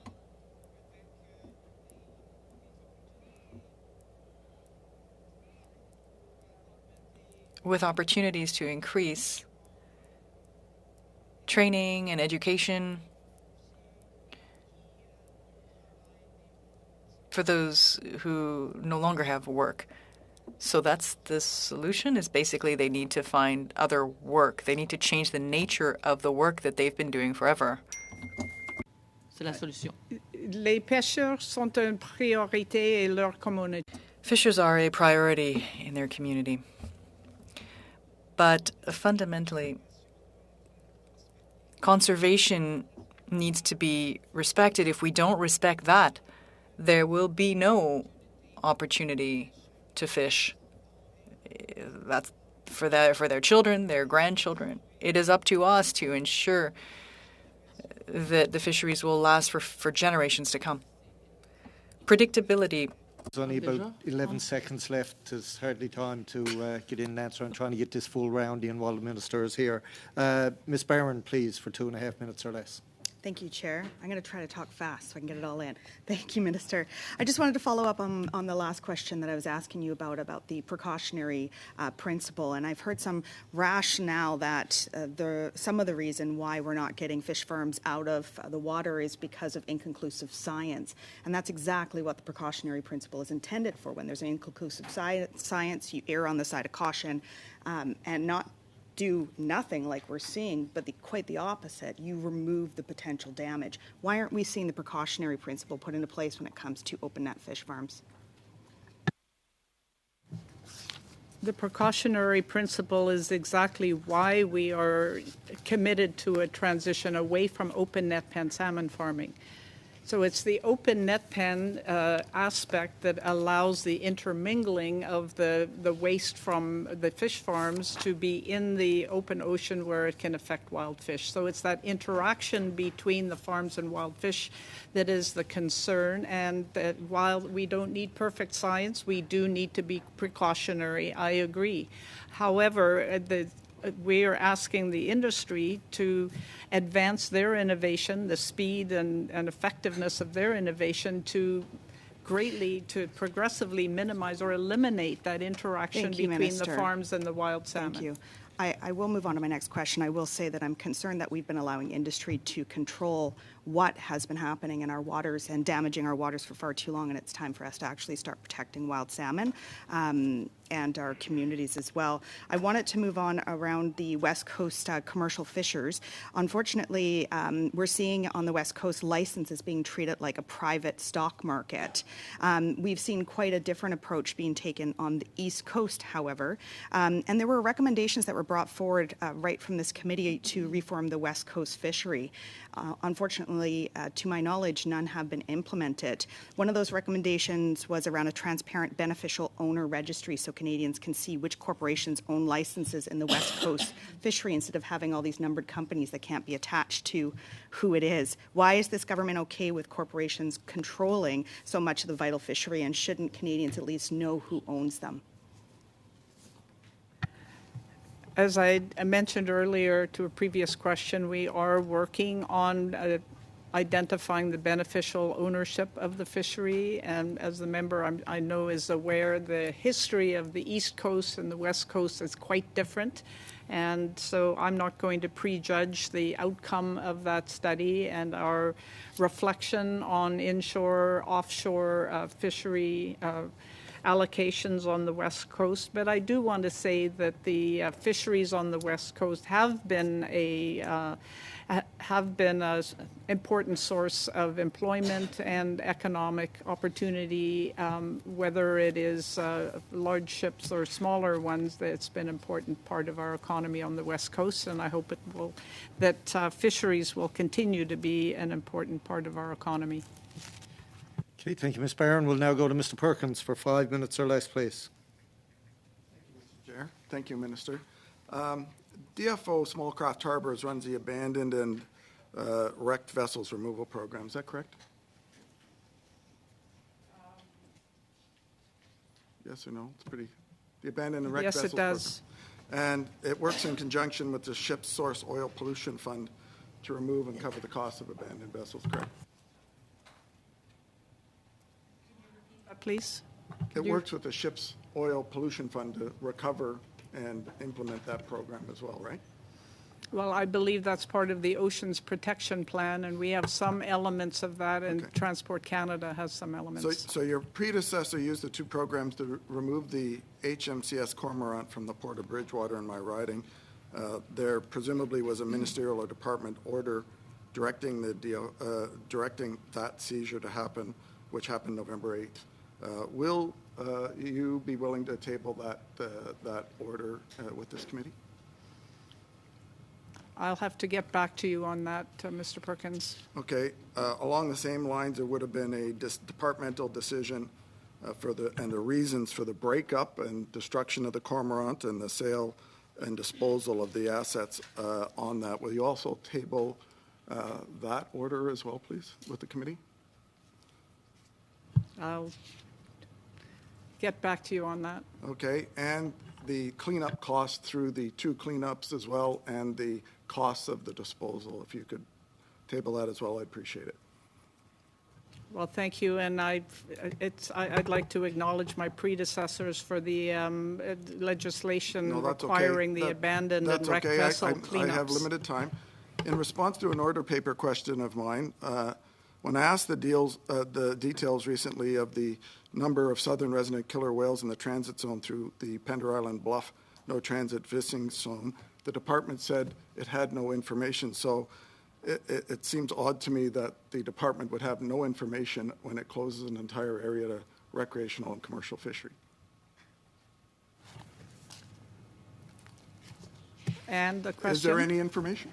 with opportunities to increase training and education for those who no longer have work. So that's the solution, is basically they need to find other work. They need to change the nature of the work that they've been doing forever. C'est la solution. Les pêcheurs sont une priorité et leur communauté. Fishers are a priority in their community. But fundamentally, conservation needs to be respected. If we don't respect that, there will be no opportunity to fish. That's for their children, their grandchildren. It is up to us to ensure that the fisheries will last for generations to come. Predictability. There's only about 11 seconds left. There's hardly time to get in and answer. I'm trying to get this full round in while the Minister is here. Ms. Barron, please, for 2.5 minutes or less. Thank you, Chair. I'm going to try to talk fast so I can get it all in. Thank you, Minister. I just wanted to follow up on the last question that I was asking you about the precautionary principle. And I've heard some rationale that some of the reason why we're not getting fish farms out of the water is because of inconclusive science. And that's exactly what the precautionary principle is intended for. When there's an inconclusive science, you err on the side of caution and not do nothing like we're seeing, but quite the opposite. You remove the potential damage. Why aren't we seeing the precautionary principle put into place when it comes to open net fish farms? The precautionary principle is exactly why we are committed to a transition away from open net pen salmon farming. So it's the open net pen aspect that allows the intermingling of the waste from the fish farms to be in the open ocean where it can affect wild fish. So it's that interaction between the farms and wild fish that is the concern. And that while we don't need perfect science, we do need to be precautionary. I agree. However, we are asking the industry to advance their innovation, the speed and effectiveness of their innovation to progressively minimize or eliminate that interaction between the farms and the wild salmon. Thank you. I will move on to my next question. I will say that I'm concerned that we've been allowing industry to control what has been happening in our waters and damaging our waters for far too long, and it's time for us to actually start protecting wild salmon and our communities as well. I wanted to move on around the West Coast commercial fishers. Unfortunately, we're seeing on the West Coast licenses being treated like a private stock market. We've seen quite a different approach being taken on the East Coast, however, and there were recommendations that were brought forward right from this committee to reform the West Coast fishery. Unfortunately, to my knowledge, none have been implemented. One of those recommendations was around a transparent beneficial owner registry so Canadians can see which corporations own licenses in the West Coast fishery instead of having all these numbered companies that can't be attached to who it is. Why is this government okay with corporations controlling so much of the vital fishery, and shouldn't Canadians at least know who owns them? As I mentioned earlier to a previous question, we are working on identifying the beneficial ownership of the fishery. And as the member I know is aware, the history of the East Coast and the West Coast is quite different. And so I'm not going to prejudge the outcome of that study and our reflection on inshore, offshore fishery allocations on the West Coast, but I do want to say that the fisheries on the West Coast have been an important source of employment and economic opportunity, whether it is large ships or smaller ones. It's been an important part of our economy on the West Coast, and I hope that fisheries will continue to be an important part of our economy. Okay, thank you, Ms. Barron. We'll now go to Mr. Perkins for 5 minutes or less, please. Mr. Chair. Thank you, Minister. DFO Small Craft Harbors runs the abandoned and wrecked vessels removal program. Is that correct? Yes or no? It's pretty, the abandoned and wrecked Yes, vessels. it does. And it works in conjunction with the Ship's Source Oil Pollution Fund to remove and cover the cost of abandoned vessels, correct? Please? It works with the Ship's Oil Pollution Fund to recover and implement that program as well, right? Well, I believe that's part of the Oceans Protection Plan, and we have some elements of that, and Okay. Transport Canada has some elements. So your predecessor used the two programs to remove the HMCS Cormorant from the Port of Bridgewater in my riding. There presumably was a ministerial or department order directing directing that seizure to happen, which happened November 8th. Will you be willing to table that order with this committee? I'll have to get back to you on that, Mr. Perkins. Okay. Along the same lines, there would have been a departmental decision and the reasons for the breakup and destruction of the Cormorant and the sale and disposal of the assets on that. Will you also table that order as well, please, with the committee? I'll get back to you on that. Okay. And the cleanup cost through the two cleanups as well, and the costs of the disposal. If you could table that as well, I'd appreciate it. Well, thank you, and I'd like to acknowledge my predecessors for the legislation No, that's okay. requiring the abandoned and That's wrecked okay. vessel I cleanups. have limited time. In response to an order paper question of mine, when I asked the details recently of the number of southern resident killer whales in the transit zone through the Pender Island Bluff no transit fishing zone, the department said it had no information. So it seems odd to me that the department would have no information when it closes an entire area to recreational and commercial fishery. And the question? Is there any information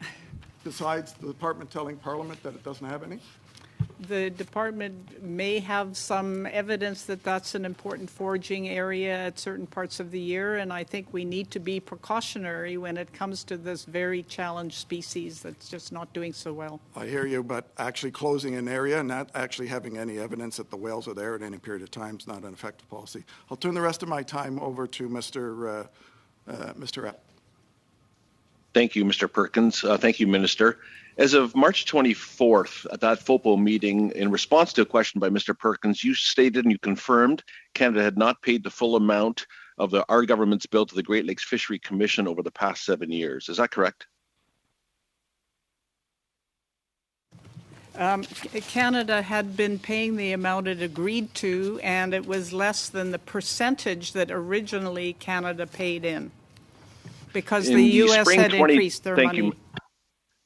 besides the department telling Parliament that it doesn't have any? The department may have some evidence that that's an important foraging area at certain parts of the year, and I think we need to be precautionary when it comes to this very challenged species that's just not doing so well. I hear you, but actually closing an area and not actually having any evidence that the whales are there at any period of time is not an effective policy. I'll turn the rest of my time over to Mr. Epp. Thank you, Mr. Perkins. Thank you, Minister. As of March 24th, at that FOPO meeting, in response to a question by Mr. Perkins, you stated and you confirmed Canada had not paid the full amount of our government's bill to the Great Lakes Fishery Commission over the past 7 years. Is that correct? Canada had been paying the amount it agreed to, and it was less than the percentage that originally Canada paid in, because the U.S. had increased their money.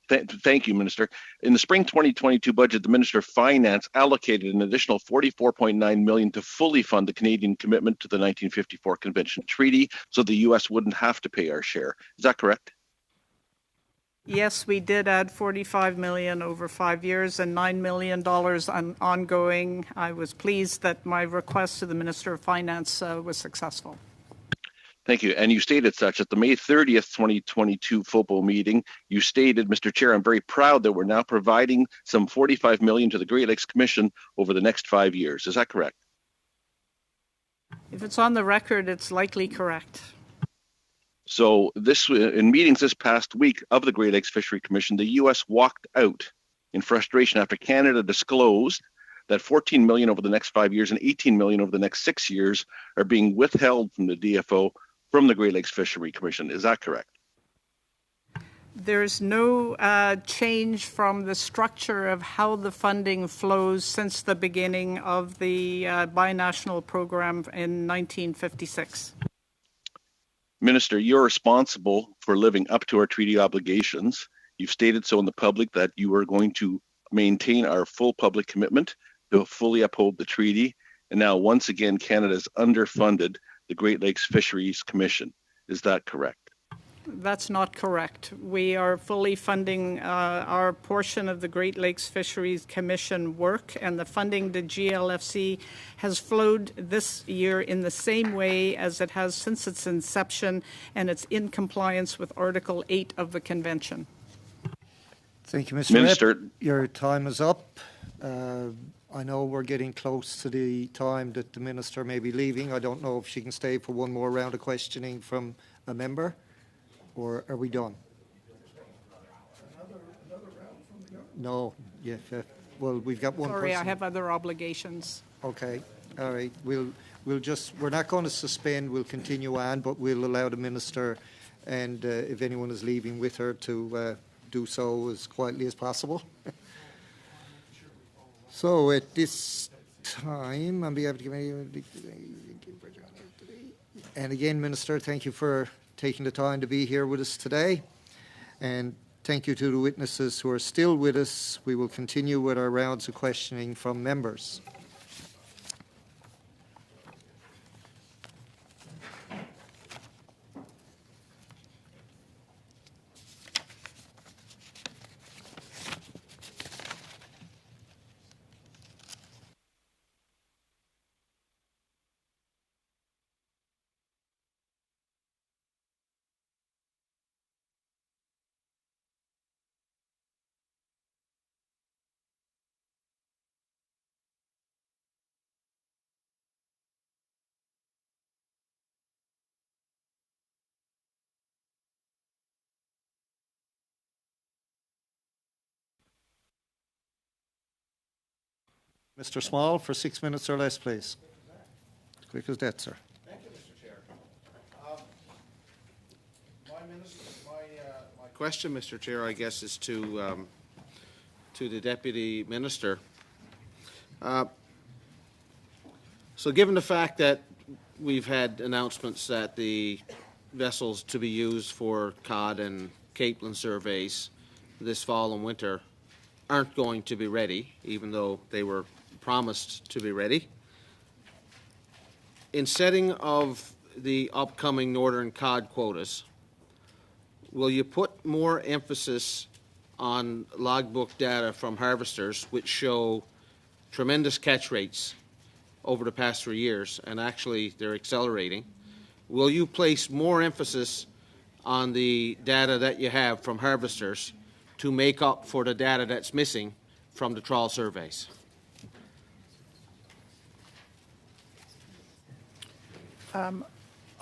Thank you, Minister. In the spring 2022 budget, the Minister of Finance allocated an additional $44.9 million to fully fund the Canadian commitment to the 1954 Convention Treaty, so the U.S. wouldn't have to pay our share. Is that correct? Yes, we did add $45 million over 5 years and $9 million ongoing. I was pleased that my request to the Minister of Finance was successful. Thank you. And you stated such at the May 30th, 2022 FOPO meeting. You stated, Mr. Chair, I'm very proud that we're now providing some $45 million to the Great Lakes Commission over the next 5 years. Is that correct? If it's on the record, it's likely correct. So in meetings this past week of the Great Lakes Fishery Commission, the U.S. walked out in frustration after Canada disclosed that $14 million over the next 5 years and $18 million over the next 6 years are being withheld from the DFO from the Great Lakes Fishery Commission. Is that correct? There's no change from the structure of how the funding flows since the beginning of the binational program in 1956. Minister, you're responsible for living up to our treaty obligations. You've stated so in the public that you are going to maintain our full public commitment to fully uphold the treaty. And now, once again, Canada is underfunded the Great Lakes Fisheries Commission. Is that correct? That's not correct. We are fully funding our portion of the Great Lakes Fisheries Commission work, and the funding to GLFC has flowed this year in the same way as it has since its inception, and it's in compliance with Article 8 of the Convention. Thank you, Mr. Minister. Epp. Your time is up. I know we're getting close to the time that the minister may be leaving. I don't know if she can stay for one more round of questioning from a member, or are we done? No, yeah, well, we've got one person. Sorry, I have other obligations. Okay, all right. We're not going to suspend, we'll continue on, but we'll allow the minister, and if anyone is leaving with her, to do so as quietly as possible. So at this time, on behalf of the committee, and again, Minister, thank you for taking the time to be here with us today. And thank you to the witnesses who are still with us. We will continue with our rounds of questioning from members. Mr. Small, for 6 minutes or less, please. As quick as that, sir. Thank you, Mr. Chair. My question, Mr. Chair, I guess, is to the Deputy Minister. So given the fact that we've had announcements that the vessels to be used for cod and capelin surveys this fall and winter aren't going to be ready, even though they were promised to be ready. In setting of the upcoming northern cod quotas, will you put more emphasis on logbook data from harvesters which show tremendous catch rates over the past 3 years, and actually they're accelerating? Will you place more emphasis on the data that you have from harvesters to make up for the data that's missing from the trawl surveys?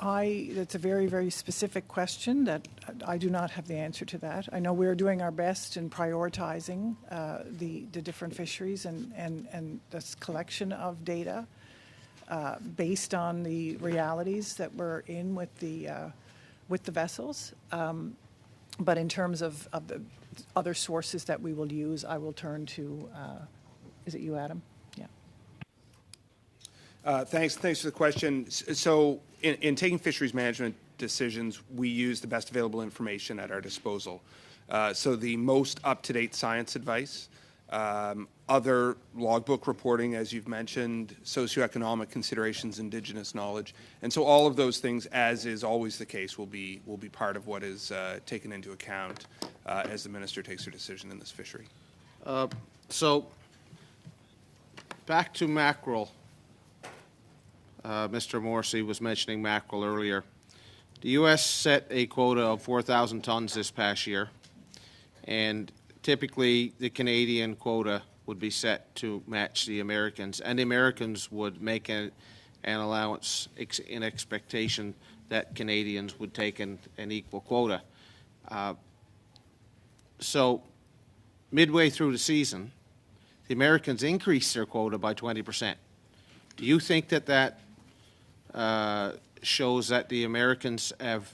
That's a very, very specific question that I do not have the answer to that. I know we're doing our best in prioritizing the different fisheries and this collection of data based on the realities that we're in with the vessels. But in terms of the other sources that we will use, I will turn to, is it you, Adam? Yeah. Thanks for the question. So in taking fisheries management decisions, we use the best available information at our disposal. So the most up-to-date science advice, other logbook reporting, as you've mentioned, socioeconomic considerations, indigenous knowledge, and so all of those things, as is always the case, will be part of what is taken into account as the minister takes her decision in this fishery. So back to mackerel. Mr. Morrissey was mentioning mackerel earlier. The U.S. set a quota of 4,000 tons this past year, and typically the Canadian quota would be set to match the Americans, and the Americans would make an allowance in expectation that Canadians would take an equal quota. So midway through the season, the Americans increased their quota by 20%. Do you think that shows that the Americans have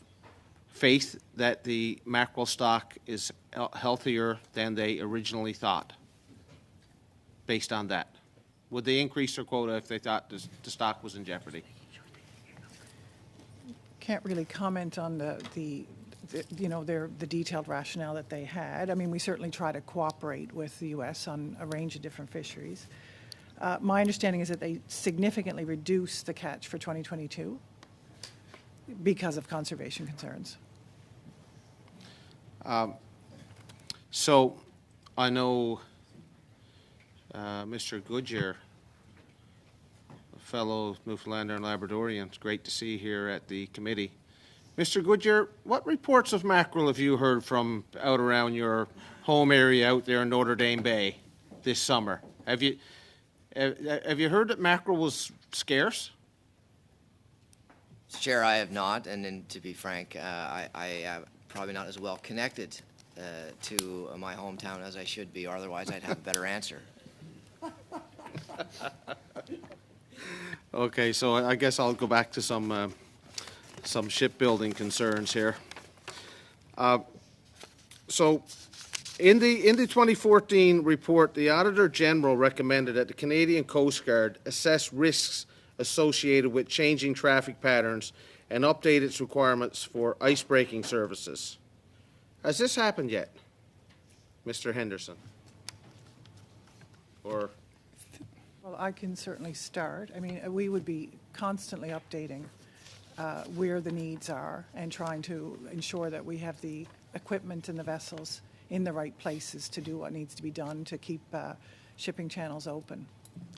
faith that the mackerel stock is healthier than they originally thought? Based on that, would they increase their quota if they thought the stock was in jeopardy? Can't really comment on the detailed rationale that they had. I mean, we certainly try to cooperate with the U.S. on a range of different fisheries. My understanding is that they significantly reduced the catch for 2022 because of conservation concerns. So I know Mr. Goodyear, a fellow Newfoundlander and Labradorian, it's great to see here at the committee. Mr. Goodyear, what reports of mackerel have you heard from out around your home area out there in Notre Dame Bay this summer? Have you heard that mackerel was scarce? Mr. Chair, I have not, and then to be frank, I am probably not as well connected to my hometown as I should be, or otherwise I'd have a better answer. Okay, so I guess I'll go back to some shipbuilding concerns here. So, in the 2014 report, the Auditor General recommended that the Canadian Coast Guard assess risks associated with changing traffic patterns and update its requirements for icebreaking services. Has this happened yet, Mr. Henderson? Or? Well, I can certainly start. I mean, we would be constantly updating where the needs are and trying to ensure that we have the equipment and the vessels in the right places to do what needs to be done to keep shipping channels open.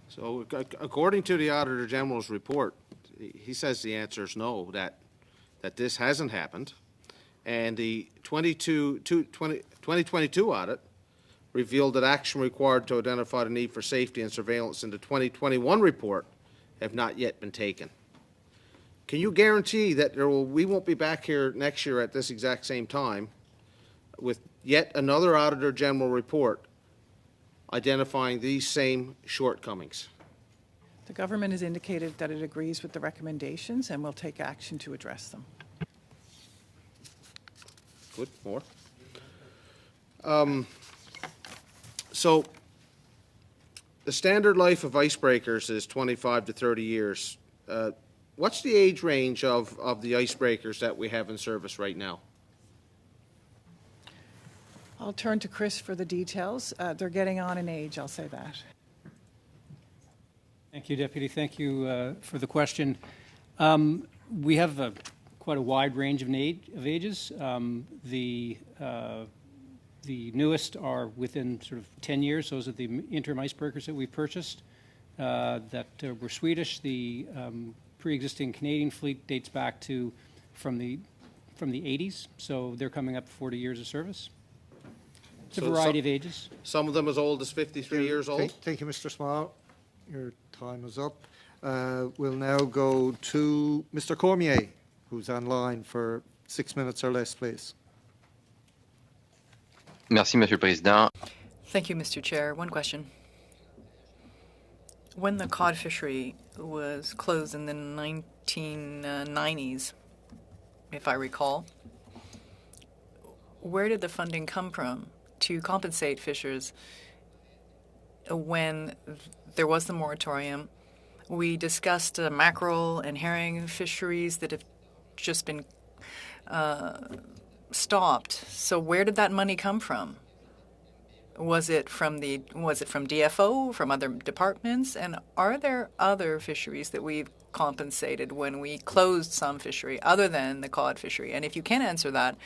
So, according to the Auditor General's report, he says the answer is no, that this hasn't happened. And the 2022 audit revealed that action required to identify the need for safety and surveillance in the 2021 report have not yet been taken. Can you guarantee that we won't be back here next year at this exact same time with yet another Auditor General report identifying these same shortcomings? The government has indicated that it agrees with the recommendations and will take action to address them. Good. More? So, the standard life of icebreakers is 25 to 30 years. What's the age range of the icebreakers that we have in service right now? I'll turn to Chris for the details. They're getting on in age, I'll say that. Thank you, Deputy. Thank you for the question. We have quite a wide range of ages. The newest are within sort of 10 years. Those are the interim icebreakers that we purchased that were Swedish. The pre-existing Canadian fleet dates back to from the 80s, so they're coming up 40 years of service. It's a variety of ages. Some of them as old as 53 years old? Thank you, Mr. Small. Your time is up. We'll now go to Mr. Cormier, who's online for 6 minutes or less, please. Merci, Monsieur le Président. Thank you, Mr. Chair. One question. When the cod fishery was closed in the 1990s, if I recall, where did the funding come from to compensate fishers when there was the moratorium? We discussed mackerel and herring fisheries that have just been stopped. So where did that money come from? Was it from DFO, from other departments? And are there other fisheries that we've compensated when we closed some fishery other than the cod fishery? And if you can answer that,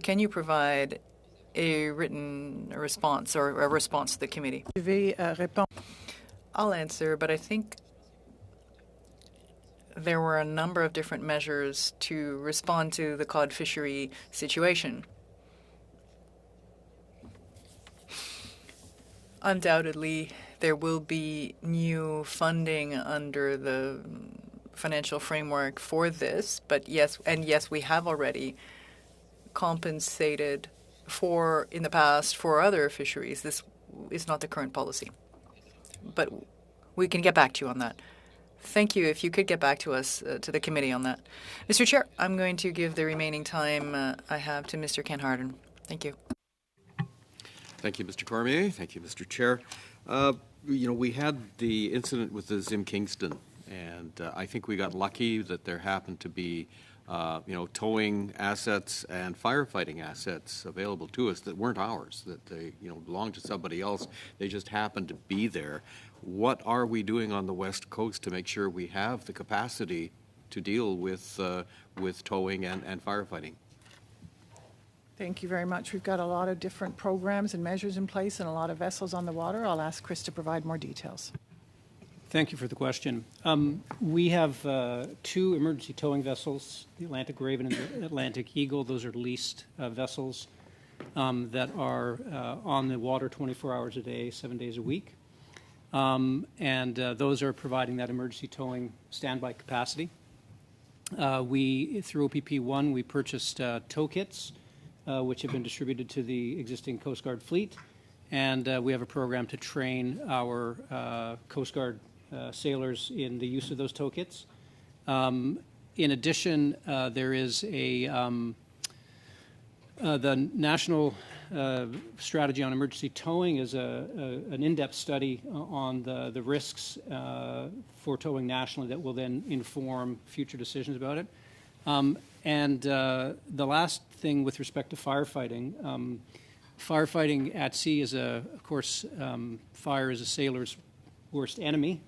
can you provide a written response or a response to the committee? I'll answer, but I think there were a number of different measures to respond to the cod fishery situation. Undoubtedly, there will be new funding under the financial framework for this, but yes, we have already compensated in the past for other fisheries. This is not the current policy, but we can get back to you on that. Thank you. If you could get back to us, to the committee on that. Mr. Chair, I'm going to give the remaining time I have to Mr. Ken Harden. Thank you. Thank you, Mr. Cormier. Thank you, Mr. Chair. We had the incident with the Zim Kingston, and I think we got lucky that there happened to be, towing assets and firefighting assets available to us that weren't ours, that they, belonged to somebody else. They just happened to be there. What are we doing on the West Coast to make sure we have the capacity to deal with towing and firefighting? Thank you very much. We've got a lot of different programs and measures in place and a lot of vessels on the water. I'll ask Chris to provide more details. Thank you for the question. We have two emergency towing vessels, the Atlantic Raven and the Atlantic Eagle. Those are leased vessels that are on the water 24 hours a day, 7 days a week. and those are providing that emergency towing standby capacity. Through OPP1, we purchased tow kits, which have been distributed to the existing Coast Guard fleet, and we have a program to train our Coast Guard sailors in the use of those tow kits. In addition, there is the National Strategy on Emergency Towing is an in-depth study on the risks for towing nationally that will then inform future decisions about it. And the last thing with respect to firefighting, firefighting at sea is of course, fire is a sailor's worst enemy,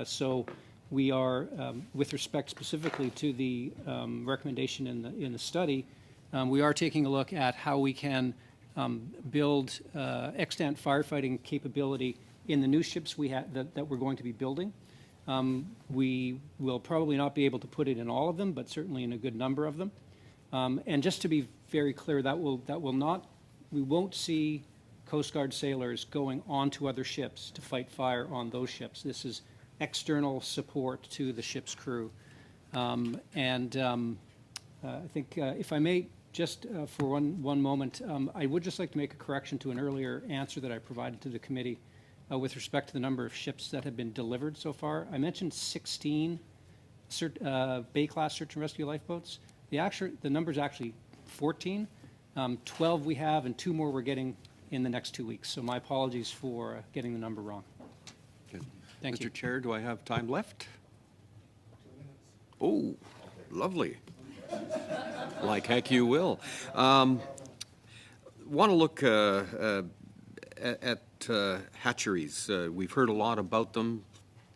so we are, with respect specifically to the recommendation in the study, we are taking a look at how we can build extant firefighting capability in the new ships that we're going to be building. We will probably not be able to put it in all of them, but certainly in a good number of them. And just to be very clear, we won't see Coast Guard sailors going onto other ships to fight fire on those ships. This is external support to the ship's crew. I think if I may, just for one moment, I would just like to make a correction to an earlier answer that I provided to the committee with respect to the number of ships that have been delivered so far. I mentioned 16 Bay-class search and rescue lifeboats. The number is actually 14. 12 we have, and 2 more we're getting in the next 2 weeks. So my apologies for getting the number wrong. Good. Thank you. Mr. Chair, do I have time left? Oh, lovely. Like heck you will. Want to look at hatcheries. We've heard a lot about them.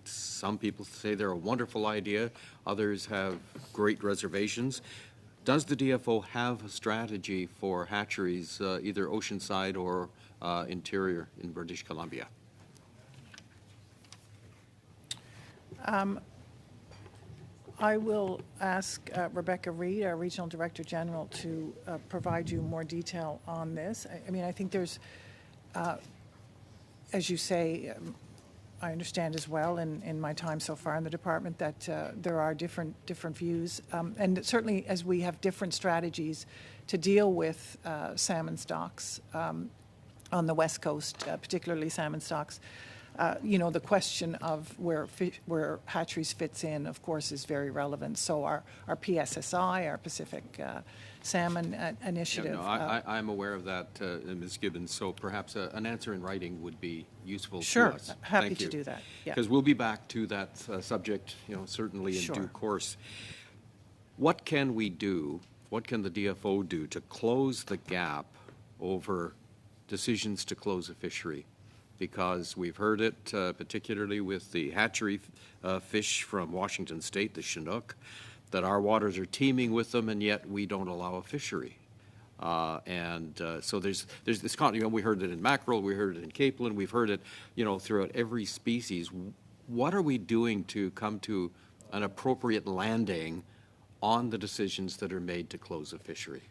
Some people say they're a wonderful idea. Others have great reservations. Does the DFO have a strategy for hatcheries, either oceanside or interior in British Columbia? I will ask Rebecca Reed, our Regional Director General, to provide you more detail on this. I mean, I think there's, as you say, I understand as well in my time so far in the department that there are different views, and certainly as we have different strategies to deal with salmon stocks on the West Coast, particularly salmon stocks. The question of where hatcheries fits in, of course, is very relevant. So our PSSI, our Pacific Salmon Initiative. Yeah, no, I'm aware of that, Ms. Gibbons, so perhaps an answer in writing would be useful to us. Happy to do that. Because we'll be back to that subject, certainly in due course. What can we do, what can the DFO do to close the gap over decisions to close a fishery? Because we've heard it, particularly with the hatchery fish from Washington State, the Chinook, that our waters are teeming with them, and yet we don't allow a fishery. So there's this, we heard it in mackerel, we heard it in capelin, we've heard it, throughout every species. What are we doing to come to an appropriate landing on the decisions that are made to close a fishery?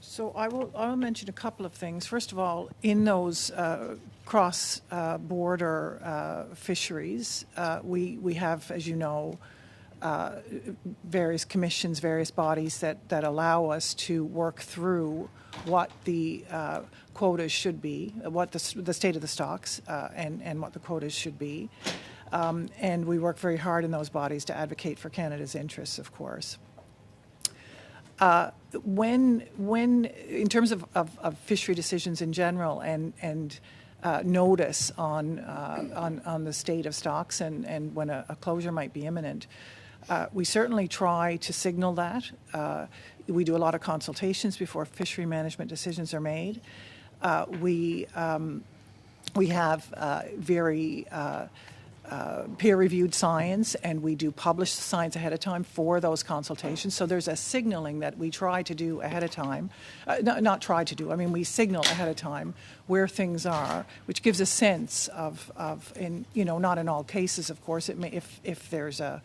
So I'll mention a couple of things. First of all, in those cross-border fisheries, we have, as you know, various commissions, various bodies that allow us to work through what the quotas should be, what the state of the stocks, and what the quotas should be. And we work very hard in those bodies to advocate for Canada's interests, of course. When in terms of fishery decisions in general and notice on the state of stocks and when a closure might be imminent, we certainly try to signal that. We do a lot of consultations before fishery management decisions are made. We have very peer-reviewed science, and we do publish the science ahead of time for those consultations. So there's a signaling that we try to do ahead of time. Not try to do, I mean, we signal ahead of time where things are, which gives a sense of not in all cases, of course, it may, if there's a,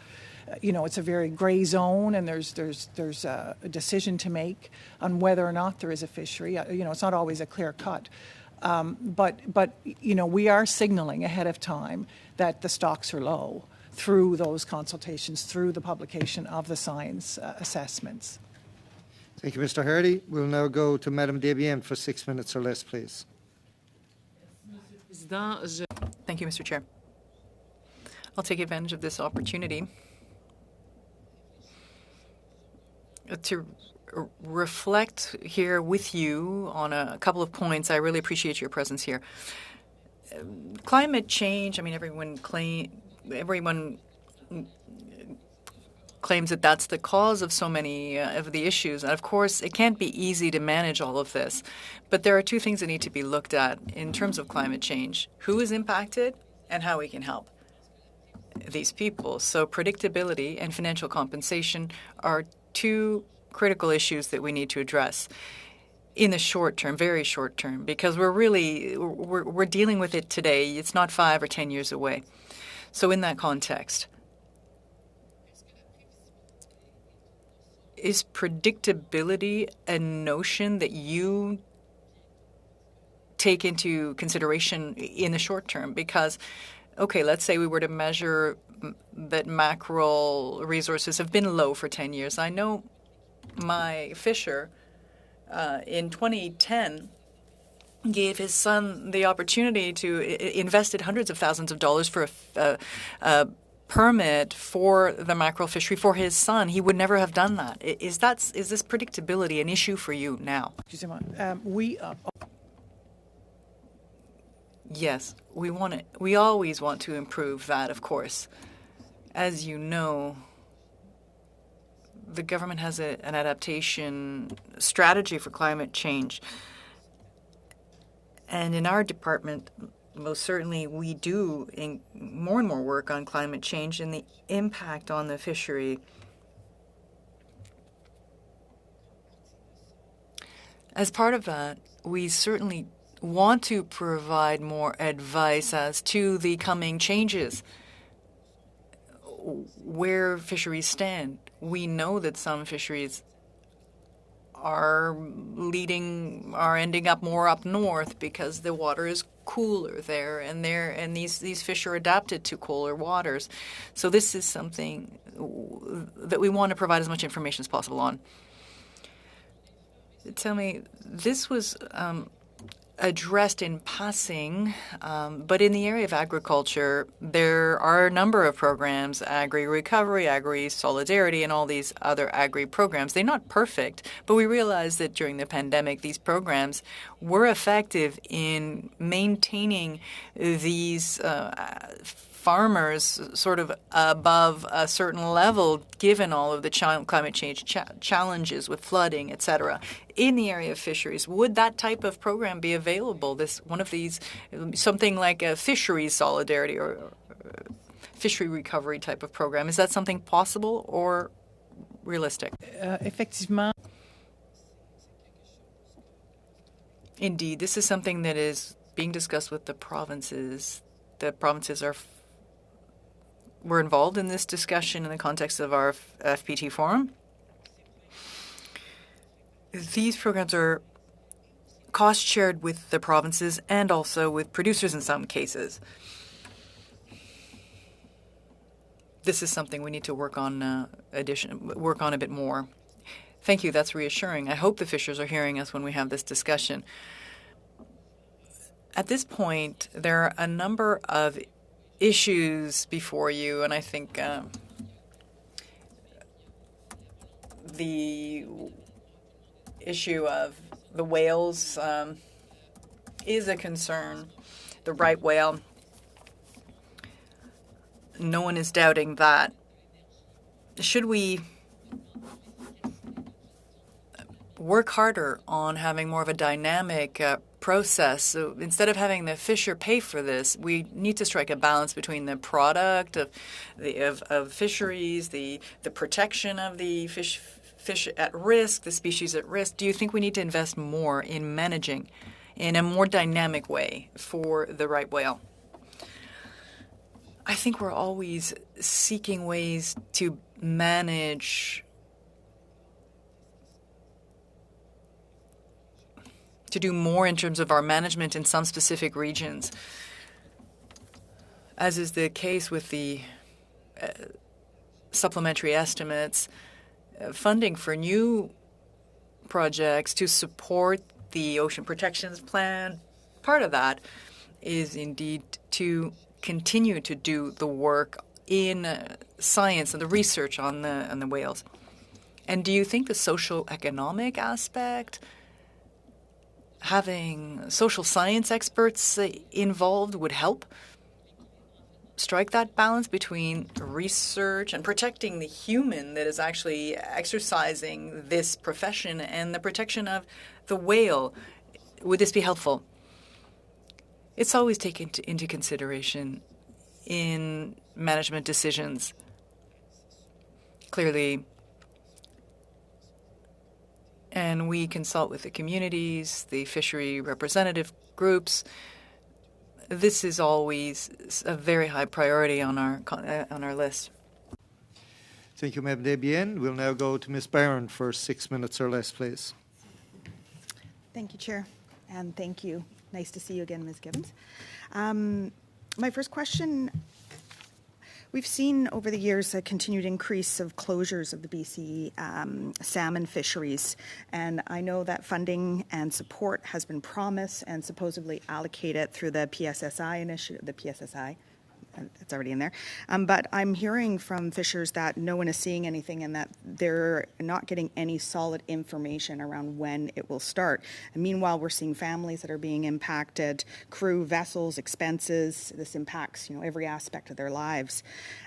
it's a very gray zone and there's a decision to make on whether or not there is a fishery. It's not always a clear cut. But we are signaling ahead of time that the stocks are low through those consultations, through the publication of the science assessments. Thank you, Mr. Hardy. We'll now go to Madame Desbiens for 6 minutes or less, please. Thank you, Mr. Chair. I'll take advantage of this opportunity to reflect here with you on a couple of points. I really appreciate your presence here. Climate change, everyone claims that that's the cause of so many of the issues. And of course, it can't be easy to manage all of this. But there are two things that need to be looked at in terms of climate change: who is impacted and how we can help these people. So predictability and financial compensation are two critical issues that we need to address in the short term, very short term, because we're dealing with it today. It's not 5 or 10 years away. So in that context, is predictability a notion that you take into consideration in the short term? Because, okay, let's say we were to measure that mackerel resources have been low for 10 years. I know my fisher in 2010 gave his son the opportunity to invested hundreds of thousands of dollars for a permit for the mackerel fishery for his son. He would never have done that. Is this predictability an issue for you now? Yes, we always want to improve that, of course. As you know, the government has an adaptation strategy for climate change. And in our department, most certainly, we do more and more work on climate change and the impact on the fishery. As part of that, we certainly want to provide more advice as to the coming changes, where fisheries stand. We know that some fisheries are ending up more up north because the water is cooler there, and these fish are adapted to cooler waters. So this is something that we want to provide as much information as possible on. Tell me, this was addressed in passing, but in the area of agriculture, there are a number of programs: Agri-Recovery, Agri-Solidarity, and all these other agri programs. They're not perfect, but we realize that during the pandemic, these programs were effective in maintaining these farmers sort of above a certain level, given all of the climate change challenges with flooding, etc. In the area of fisheries, would that type of program be available? Something like a fisheries solidarity or fishery recovery type of program. Is that something possible or realistic? Effectivement. Indeed, this is something that is being discussed with the provinces. The provinces were involved in this discussion in the context of our FPT forum. These programs are cost shared with the provinces and also with producers in some cases. This is something we need to work on a bit more. Thank you. That's reassuring. I hope the fishers are hearing us when we have this discussion. At this point, there are a number of issues before you, and I think the issue of the whales is a concern. The right whale, no one is doubting that. Should we work harder on having more of a dynamic process? So instead of having the fisher pay for this, we need to strike a balance between the product of fisheries, the protection of the fish at risk, the species at risk. Do you think we need to invest more in managing in a more dynamic way for the right whale? I think we're always seeking ways to manage to do more in terms of our management in some specific regions. As is the case with the supplementary estimates, funding for new projects to support the Ocean Protections Plan, part of that is indeed to continue to do the work in science and the research on the whales. And do you think the social economic aspect, having social science experts involved, would help strike that balance between research and protecting the human that is actually exercising this profession and the protection of the whale? Would this be helpful? It's always taken into consideration in management decisions. Clearly, and we consult with the communities, the fishery representative groups. This is always a very high priority on our list. Thank you, Mme. Desbiens. We'll now go to Ms. Barron for 6 minutes or less, please. Thank you, Chair, and thank you. Nice to see you again, Ms. Gibbons. My first question, we've seen over the years a continued increase of closures of the BC salmon fisheries, and I know that funding and support has been promised and supposedly allocated through the PSSI initiative, it's already in there. But I'm hearing from fishers that no one is seeing anything and that they're not getting any solid information around when it will start. And meanwhile, we're seeing families that are being impacted, crew, vessels, expenses. This impacts, every aspect of their lives.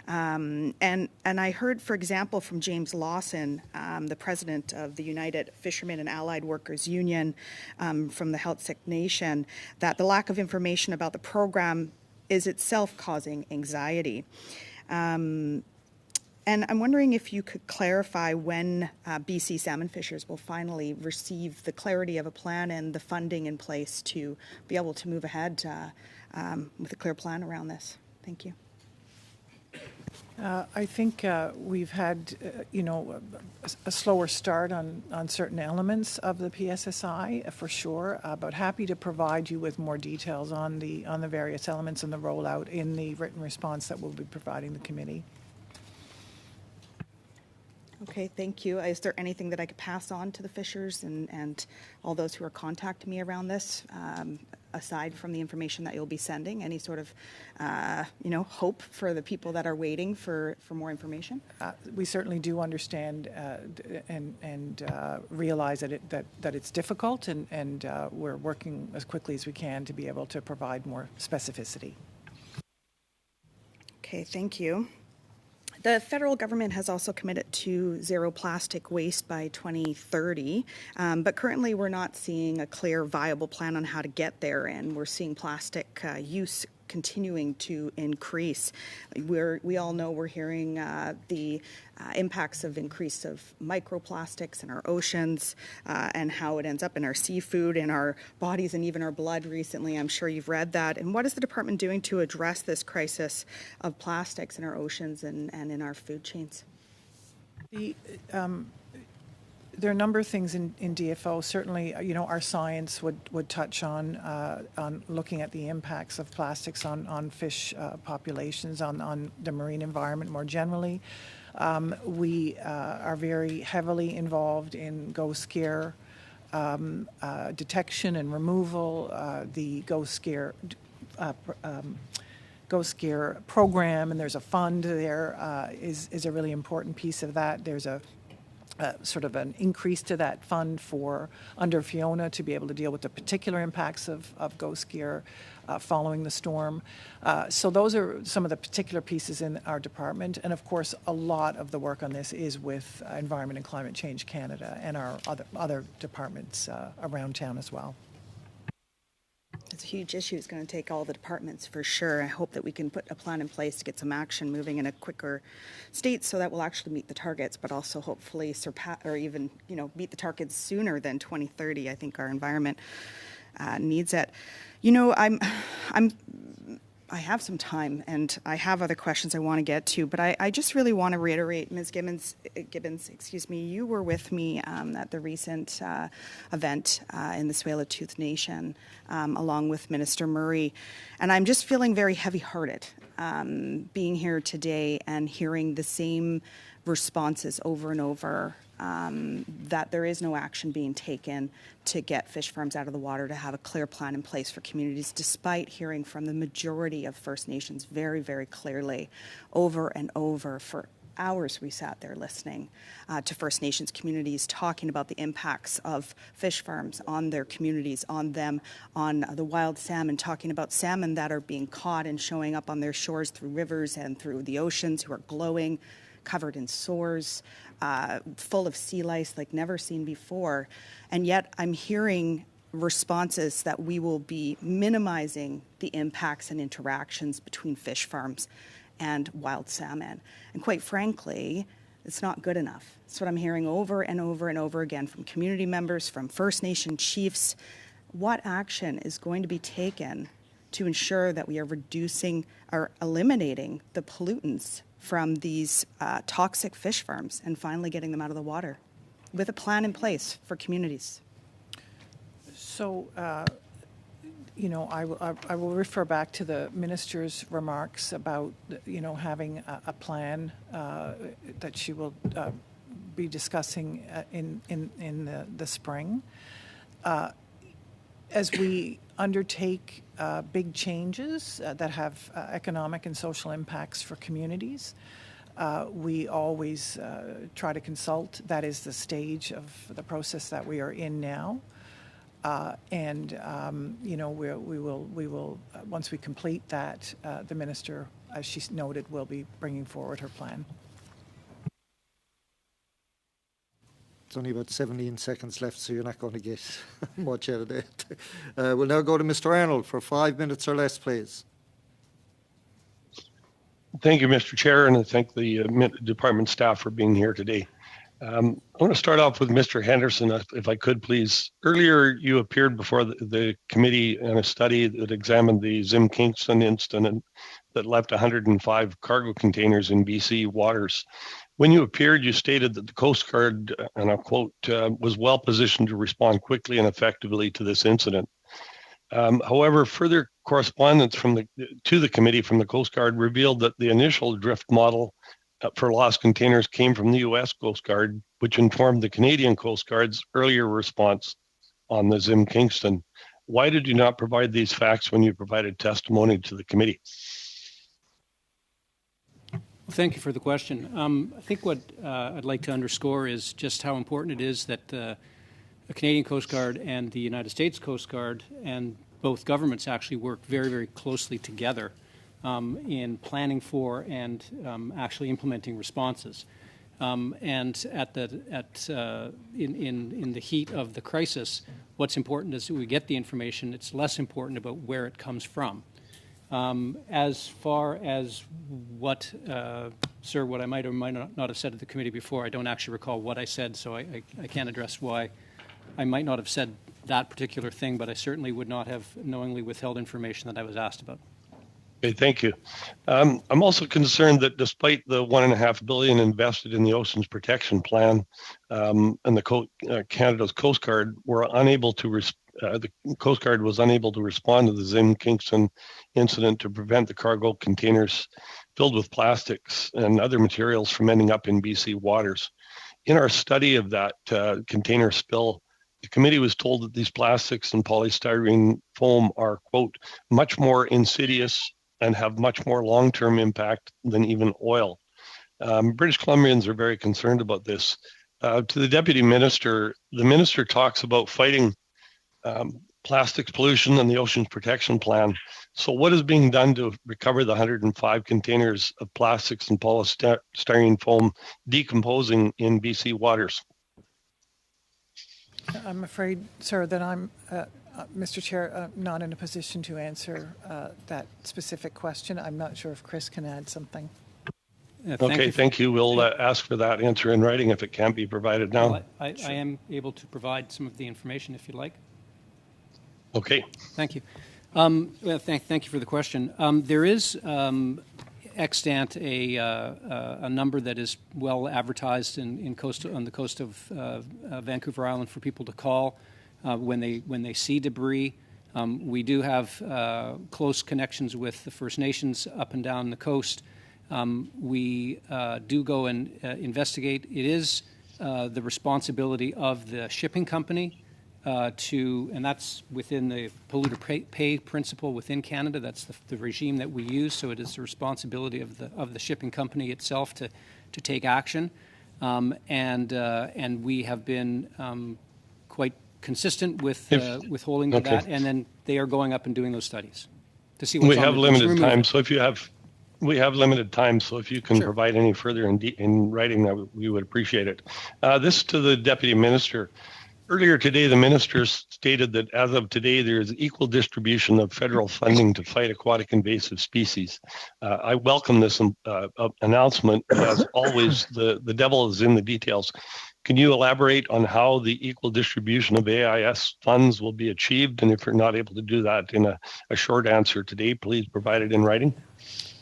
And I heard, for example, from James Lawson, the president of the United Fishermen and Allied Workers Union from the Heiltsuk Nation, that the lack of information about the program is itself causing anxiety. And I'm wondering if you could clarify when BC salmon fishers will finally receive the clarity of a plan and the funding in place to be able to move ahead with a clear plan around this. Thank you. I think we've had, a slower start on certain elements of the PSSI for sure, but happy to provide you with more details on the various elements and the rollout in the written response that we'll be providing the committee. Okay, thank you. Is there anything that I could pass on to the fishers and all those who are contacting me around this, aside from the information that you'll be sending? Any sort of, hope for the people that are waiting for more information? We certainly do understand and realize that it's difficult, and we're working as quickly as we can to be able to provide more specificity. Okay, thank you. The federal government has also committed to zero plastic waste by 2030, but currently we're not seeing a clear, viable plan on how to get there, and we're seeing plastic use continuing to increase. We all know we're hearing the impacts of increase of microplastics in our oceans and how it ends up in our seafood, in our bodies, and even our blood recently. I'm sure you've read that. And what is the department doing to address this crisis of plastics in our oceans and in our food chains? There are a number of things in DFO. Certainly, our science would touch on looking at the impacts of plastics on fish populations, on the marine environment more generally. We are very heavily involved in ghost scare detection and removal. The ghost scare program, and there's a fund there, is a really important piece of that. There's a sort of an increase to that fund for under Fiona to be able to deal with the particular impacts of ghost scare following the storm. So those are some of the particular pieces in our department. And of course, a lot of the work on this is with Environment and Climate Change Canada and our other departments around town as well. It's a huge issue. It's going to take all the departments for sure. I hope that we can put a plan in place to get some action moving in a quicker state so that we'll actually meet the targets, but also hopefully surpass or even, meet the targets sooner than 2030. I think our environment needs it. I'm I have some time, and I have other questions I want to get to, but I just really want to reiterate, Ms. Gibbons, excuse me, you were with me at the recent event in the Tsleil-Waututh Nation, along with Minister Murray, and I'm just feeling very heavy-hearted being here today and hearing the same responses over and over, that there is no action being taken to get fish farms out of the water, to have a clear plan in place for communities, despite hearing from the majority of First Nations very, very clearly over and over. For hours we sat there listening to First Nations communities talking about the impacts of fish farms on their communities, on them, on the wild salmon, talking about salmon that are being caught and showing up on their shores through rivers and through the oceans, who are glowing, covered in sores, full of sea lice like never seen before. And yet I'm hearing responses that we will be minimizing the impacts and interactions between fish farms and wild salmon. And quite frankly, it's not good enough. It's what I'm hearing over and over and over again from community members, from First Nation chiefs. What action is going to be taken to ensure that we are reducing or eliminating the pollutants from these toxic fish farms and finally getting them out of the water with a plan in place for communities? So, I will refer back to the minister's remarks about, having a plan that she will be discussing in the spring. As we undertake big changes that have economic and social impacts for communities, we always try to consult. That is the stage of the process that we are in now. We will once we complete that, the minister, as she noted, will be bringing forward her plan. It's only about 17 seconds left, so you're not going to get much out of that. We'll now go to Mr. Arnold for 5 minutes or less, please. Thank you, Mr. Chair, and I thank the department staff for being here today. I want to start off with Mr. Henderson, if I could, please. Earlier, you appeared before the committee in a study that examined the Zim Kingston incident that left 105 cargo containers in BC waters. When you appeared, you stated that the Coast Guard, and I'll quote, was well positioned to respond quickly and effectively to this incident. However, further correspondence to the committee from the Coast Guard revealed that the initial drift model for lost containers came from the U.S. Coast Guard, which informed the Canadian Coast Guard's earlier response on the Zim Kingston. Why did you not provide these facts when you provided testimony to the committee? Well, thank you for the question. I think what I'd like to underscore is just how important it is that the Canadian Coast Guard and the United States Coast Guard and both governments actually work very, very closely together in planning for and actually implementing responses. And in the heat of the crisis, what's important is that we get the information. It's less important about where it comes from. As far as what, sir, what I might or might not have said at the committee before, I don't actually recall what I said, so I can't address why I might not have said that particular thing, but I certainly would not have knowingly withheld information that I was asked about. Okay, thank you. I'm also concerned that despite the $1.5 billion invested in the Oceans Protection Plan, and Canada's Coast Guard were unable to the Coast Guard was unable to respond to the Zim Kingston incident to prevent the cargo containers filled with plastics and other materials from ending up in BC waters. In our study of that container spill, the committee was told that these plastics and polystyrene foam are, quote, much more insidious and have much more long-term impact than even oil. British Columbians are very concerned about this. To the Deputy Minister, the Minister talks about fighting plastics pollution and the Oceans Protection Plan. So what is being done to recover the 105 containers of plastics and polystyrene foam decomposing in BC waters? I'm afraid, sir, that I'm, Mr. Chair, not in a position to answer that specific question. I'm not sure if Chris can add something. Thank you. We'll ask for that answer in writing if it can't be provided now. Well, I am able to provide some of the information if you'd like. Okay. Thank you. Well, thank you for the question. There is extant a number that is well advertised on the coast of Vancouver Island for people to call when they see debris. We do have close connections with the First Nations up and down the coast. We do go and investigate. It is the responsibility of the shipping company and that's within the polluter pay principle within Canada. That's the regime that we use. So it is the responsibility of the shipping company itself to take action, and we have been quite consistent with holding to that. And then they are going up and doing those studies to see what's we on have the limited time. So we have limited time, so if you can Sure. provide any further in writing, we would appreciate it. This to the Deputy Minister. Earlier today, the Minister stated that as of today, there is equal distribution of federal funding to fight aquatic invasive species. I welcome this announcement. As always, the devil is in the details. Can you elaborate on how the equal distribution of AIS funds will be achieved? And if you're not able to do that in a short answer today, please provide it in writing.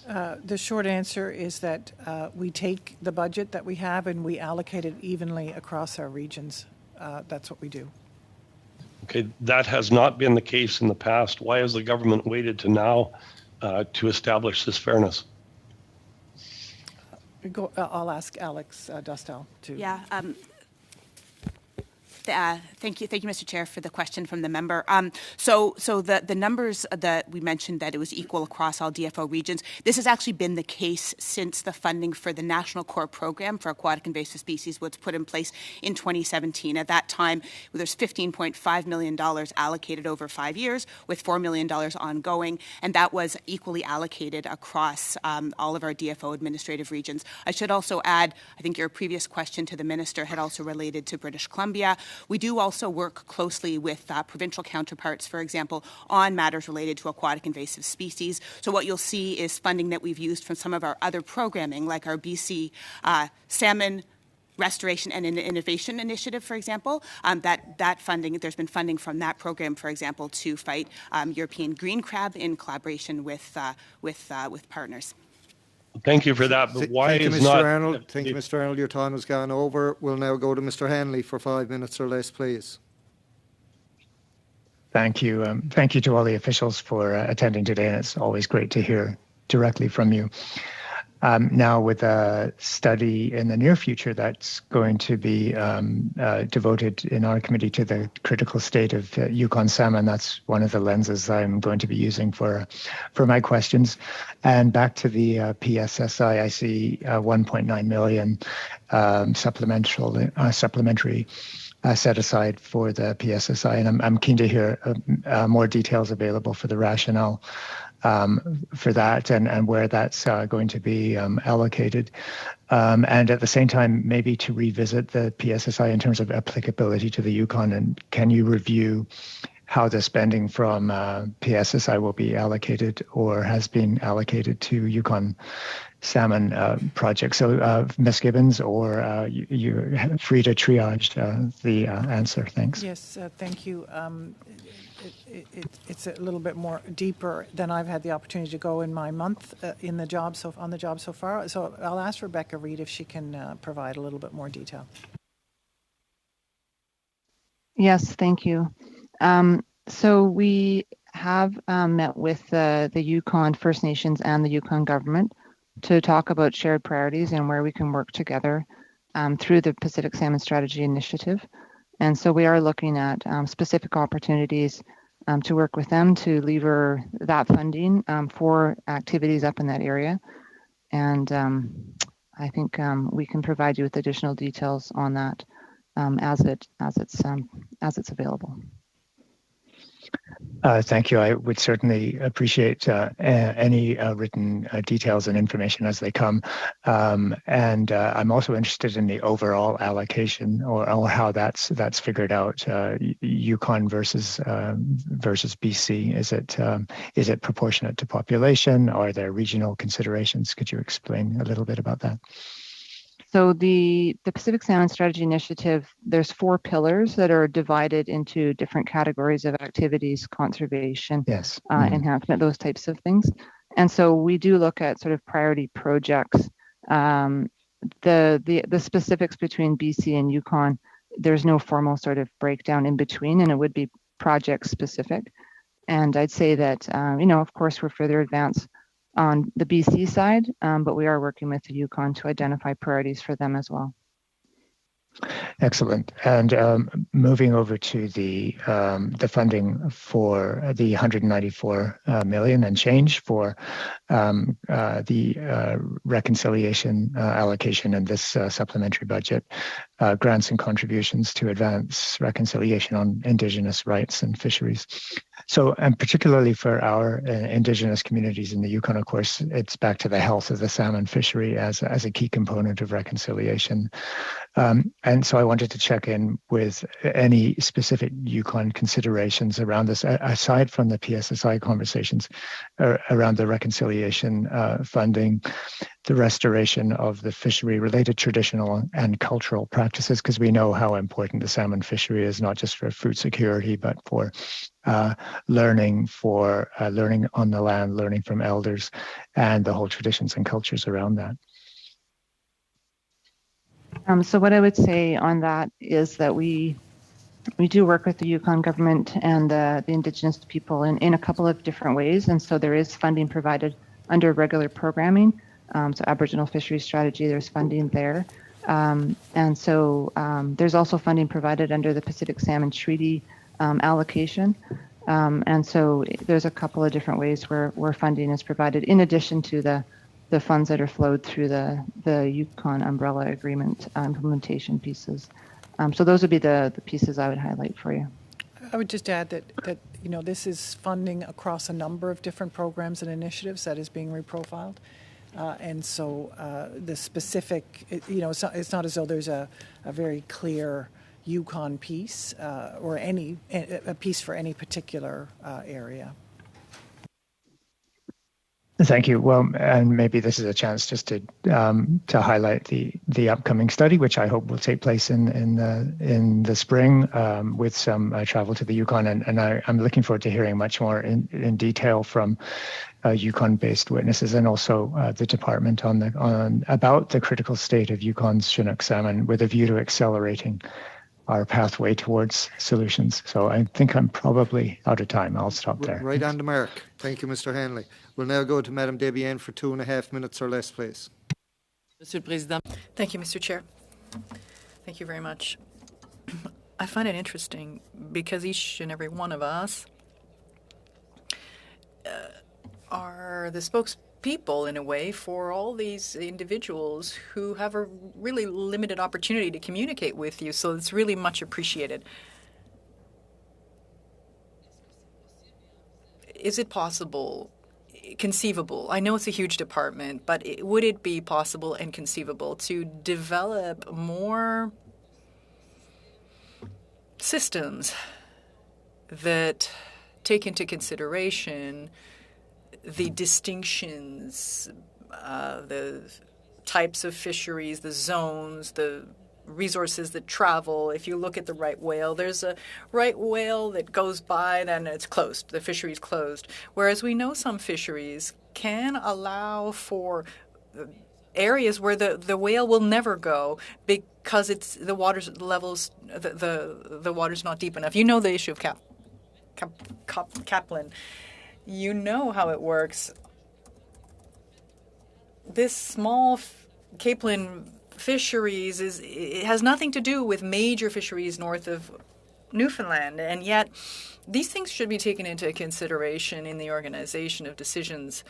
The short answer is that we take the budget that we have and we allocate it evenly across our regions. That's what we do. Okay, that has not been the case in the past. Why has the government waited to now to establish this fairness? I'll ask Alex Dostal to. Yeah. Thank you, Mr. Chair, for the question from the member. So the numbers that we mentioned, that it was equal across all DFO regions, this has actually been the case since the funding for the National Core Program for Aquatic Invasive Species was put in place in 2017. At that time, there's $15.5 million allocated over 5 years, with $4 million ongoing, and that was equally allocated across all of our DFO administrative regions. I should also add, I think your previous question to the Minister had also related to British Columbia. We do also work closely with provincial counterparts, for example, on matters related to aquatic invasive species. So what you'll see is funding that we've used from some of our other programming, like our BC Salmon Restoration and Innovation Initiative, for example. That funding, there's been funding from that program, for example, to fight European green crab in collaboration with partners. Thank you for that. But why Thank you, is Mr. not? Arnold. Thank you, Mr. Arnold. Your time has gone over. We'll now go to Mr. Hanley for 5 minutes or less, please. Thank you. Thank you to all the officials for attending today, and it's always great to hear directly from you. Now, with a study in the near future that's going to be devoted in our committee to the critical state of Yukon salmon, that's one of the lenses I'm going to be using for my questions. And back to the PSSI, I see 1.9 million supplementary set aside for the PSSI, and I'm keen to hear more details available for the rationale for that and where that's going to be allocated. And at the same time, maybe to revisit the PSSI in terms of applicability to the Yukon, and can you review how the spending from PSSI will be allocated or has been allocated to Yukon salmon projects? So Ms. Gibbons, or you're free to triage the answer. Thanks. Yes, thank you. It's a little bit more deeper than I've had the opportunity to go in my month on the job so far. So I'll ask Rebecca Reed if she can provide a little bit more detail. Yes, thank you. So we have met with the Yukon First Nations and the Yukon government to talk about shared priorities and where we can work together through the Pacific Salmon Strategy Initiative. And so we are looking at specific opportunities to work with them to lever that funding for activities up in that area. And I think we can provide you with additional details on that as it's available. Thank you. I would certainly appreciate any written details and information as they come. And I'm also interested in the overall allocation or how that's figured out. Yukon versus BC. Is it proportionate to population? Are there regional considerations? Could you explain a little bit about that? So the Pacific Salmon Strategy Initiative, there's 4 pillars that are divided into different categories of activities, conservation, Yes. enhancement, those types of things. And so we do look at sort of priority projects. The specifics between BC and Yukon, there's no formal sort of breakdown in between, and it would be project specific. And I'd say that, of course, we're further advanced on the BC side, but we are working with the Yukon to identify priorities for them as well. Excellent. And moving over to the funding for the 194 million and change for the reconciliation allocation in this supplementary budget, grants and contributions to advance reconciliation on Indigenous rights and fisheries. So, and particularly for our Indigenous communities in the Yukon, of course, it's back to the health of the salmon fishery as a key component of reconciliation. And so I wanted to check in with any specific Yukon considerations around this, aside from the PSSI conversations around the reconciliation funding, the restoration of the fishery-related traditional and cultural practices, because we know how important the salmon fishery is, not just for food security, but for learning on the land, learning from elders, and the whole traditions and cultures around that. So what I would say on that is that we do work with the Yukon government and the Indigenous people in a couple of different ways. And so there is funding provided under regular programming. So Aboriginal Fisheries Strategy, there's funding there. And so there's also funding provided under the Pacific Salmon Treaty allocation. And so there's a couple of different ways where funding is provided in addition to the funds that are flowed through the Yukon umbrella agreement implementation pieces. So those would be the pieces I would highlight for you. I would just add that this is funding across a number of different programs and initiatives that is being reprofiled. And so the specific, it's not as though there's a very clear Yukon piece or a piece for any particular area. Thank you. Well, and maybe this is a chance just to highlight the upcoming study, which I hope will take place in the spring with some travel to the Yukon, and I'm looking forward to hearing much more in detail from Yukon-based witnesses and also the department about the critical state of Yukon's Chinook salmon, with a view to accelerating our pathway towards solutions. So I think I'm probably out of time. I'll stop there. Right on the mark. Thank you, Mr. Hanley. We'll now go to Madame Debienne for 2.5 minutes or less, please. Monsieur le Président. Thank you, Mr. Chair. Thank you very much. I find it interesting because each and every one of us are the spokespeople, in a way, for all these individuals who have a really limited opportunity to communicate with you, so it's really much appreciated. Is it possible, conceivable, I know it's a huge department, but would it be possible and conceivable to develop more systems that take into consideration the distinctions, the types of fisheries, the zones, the resources that travel? If you look at the right whale, there's a right whale that goes by, then it's closed. The fishery's closed. Whereas we know some fisheries can allow for areas where the whale will never go because it's the water's levels, the water's not deep enough. You know the issue of Kaplan. You know how it works. This small capelin fisheries it has nothing to do with major fisheries north of Newfoundland, and yet these things should be taken into consideration in the organization of decisions.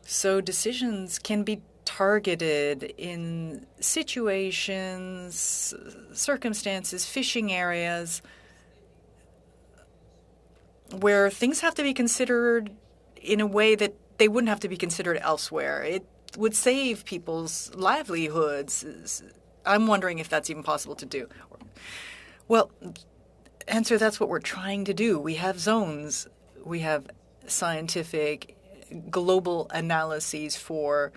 So decisions can be targeted in situations, circumstances, fishing areas where things have to be considered in a way that they wouldn't have to be considered elsewhere. It would save people's livelihoods. I'm wondering if that's even possible to do. Well, answer, that's what we're trying to do. We have zones. We have scientific global analyses for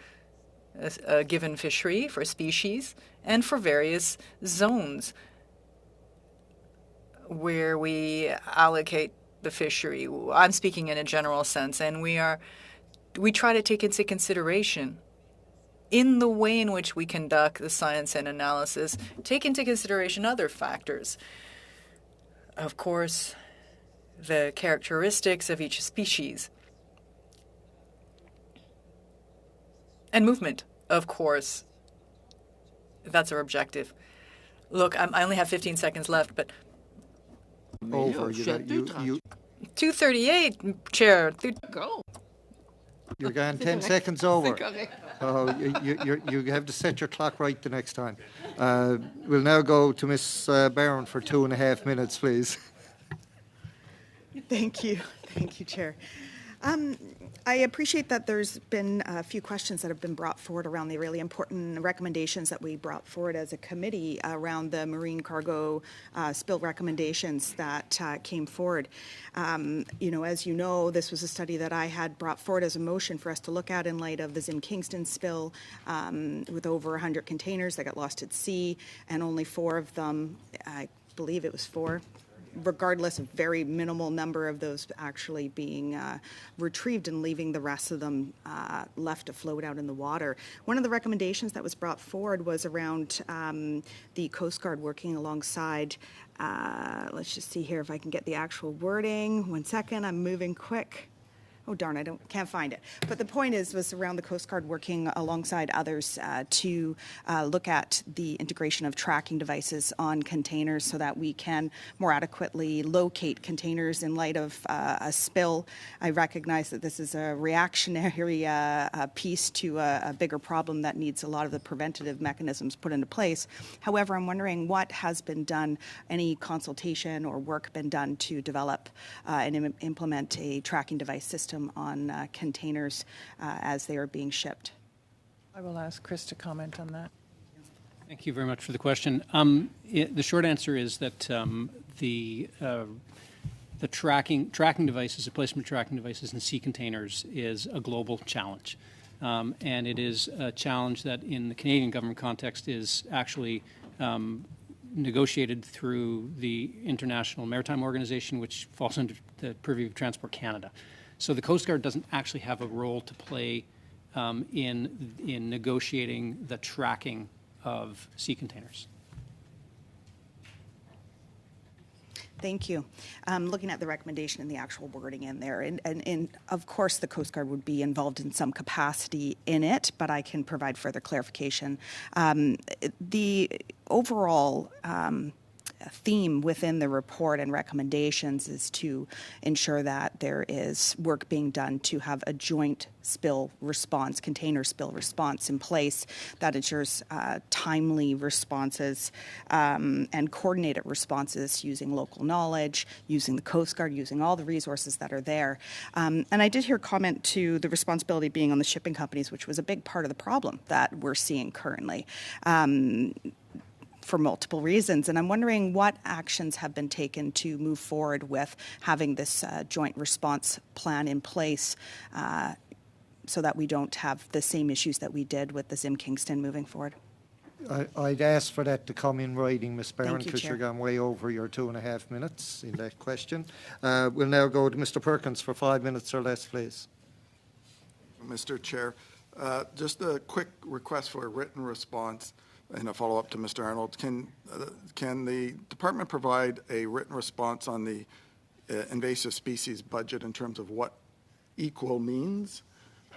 a given fishery, for species, and for various zones where we allocate the fishery. I'm speaking in a general sense, and we try to take into consideration in the way in which we conduct the science and analysis, take into consideration other factors. Of course, the characteristics of each species. And movement, of course. That's our objective. Look, I only have 15 seconds left, but... Over. You 2:38, Chair. Go. You're going 10 seconds over. Oh, you have to set your clock right the next time. We'll now go to Ms. Barron for 2.5 minutes, please. Thank you. Thank you, Chair. I appreciate that there's been a few questions that have been brought forward around the really important recommendations that we brought forward as a committee around the marine cargo spill recommendations that came forward. As you know, this was a study that I had brought forward as a motion for us to look at in light of the Zim Kingston spill with over 100 containers that got lost at sea, and only 4 of them, I believe it was 4, regardless of very minimal number of those actually being retrieved and leaving the rest of them left to float out in the water. One of the recommendations that was brought forward was around the Coast Guard working alongside, let's just see here if I can get the actual wording. 1 second, I'm moving quick. Oh, darn, I can't find it. But the point was around the Coast Guard working alongside others to look at the integration of tracking devices on containers so that we can more adequately locate containers in light of a spill. I recognize that this is a reactionary piece to a bigger problem that needs a lot of the preventative mechanisms put into place. However, I'm wondering what has been done, any consultation or work been done to develop and implement a tracking device system on containers as they are being shipped. I will ask Chris to comment on that. Thank you very much for the question. The short answer is that the tracking devices, the placement of tracking devices in sea containers is a global challenge. And it is a challenge that in the Canadian government context is actually negotiated through the International Maritime Organization, which falls under the purview of Transport Canada. So the Coast Guard doesn't actually have a role to play in negotiating the tracking of sea containers. Thank you. Looking at the recommendation and the actual wording in there, and of course the Coast Guard would be involved in some capacity in it, but I can provide further clarification. The overall theme within the report and recommendations is to ensure that there is work being done to have a joint spill response, container spill response in place that ensures timely responses and coordinated responses using local knowledge, using the Coast Guard, using all the resources that are there. And I did hear comment to the responsibility being on the shipping companies, which was a big part of the problem that we're seeing currently. For multiple reasons. And I'm wondering what actions have been taken to move forward with having this joint response plan in place so that we don't have the same issues that we did with the Zim Kingston moving forward. I'd ask for that to come in writing, Ms. Barron, Thank you, because Chair. you're going way over your 2.5 minutes in that question. We'll now go to Mr. Perkins for 5 minutes or less, please. Mr. Chair, just a quick request for a written response and a follow-up to Mr. Arnold. Can the department provide a written response on the invasive species budget in terms of what equal means,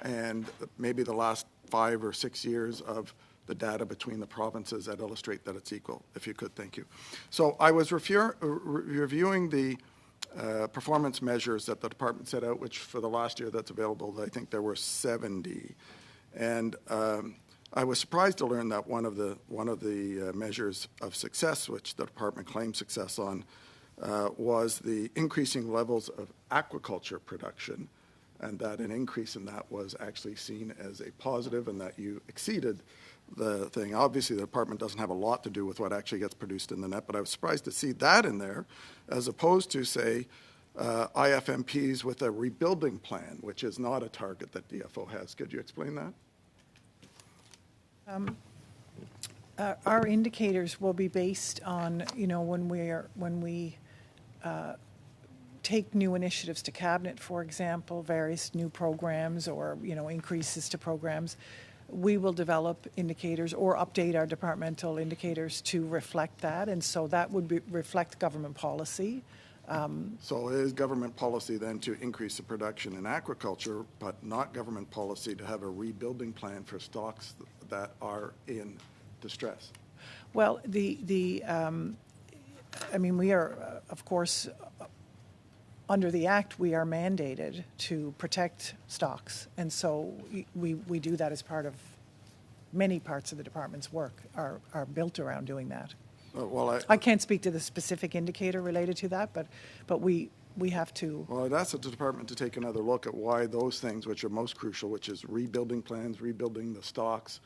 and maybe the last 5 or 6 years of the data between the provinces that illustrate that it's equal? If you could, thank you. So I was reviewing the performance measures that the department set out, which for the last year that's available, I think there were 70. And I was surprised to learn that one of the measures of success, which the department claimed success on, was the increasing levels of aquaculture production, and that an increase in that was actually seen as a positive, and that you exceeded the thing. Obviously, the department doesn't have a lot to do with what actually gets produced in the net, but I was surprised to see that in there, as opposed to, say, IFMPs with a rebuilding plan, which is not a target that DFO has. Could you explain that? Our indicators will be based on, when we take new initiatives to cabinet, for example, various new programs or, increases to programs, we will develop indicators or update our departmental indicators to reflect that. And so that would reflect government policy. So it is government policy then to increase the production in aquaculture, but not government policy to have a rebuilding plan for stocks that are in distress? Well, we are, of course, under the Act, we are mandated to protect stocks. And so we do that as part of many parts of the department's work are built around doing that. Well, I can't speak to the specific indicator related to that, but we have to. Well, I'd ask the department to take another look at why those things which are most crucial, which is rebuilding plans, rebuilding the stocks,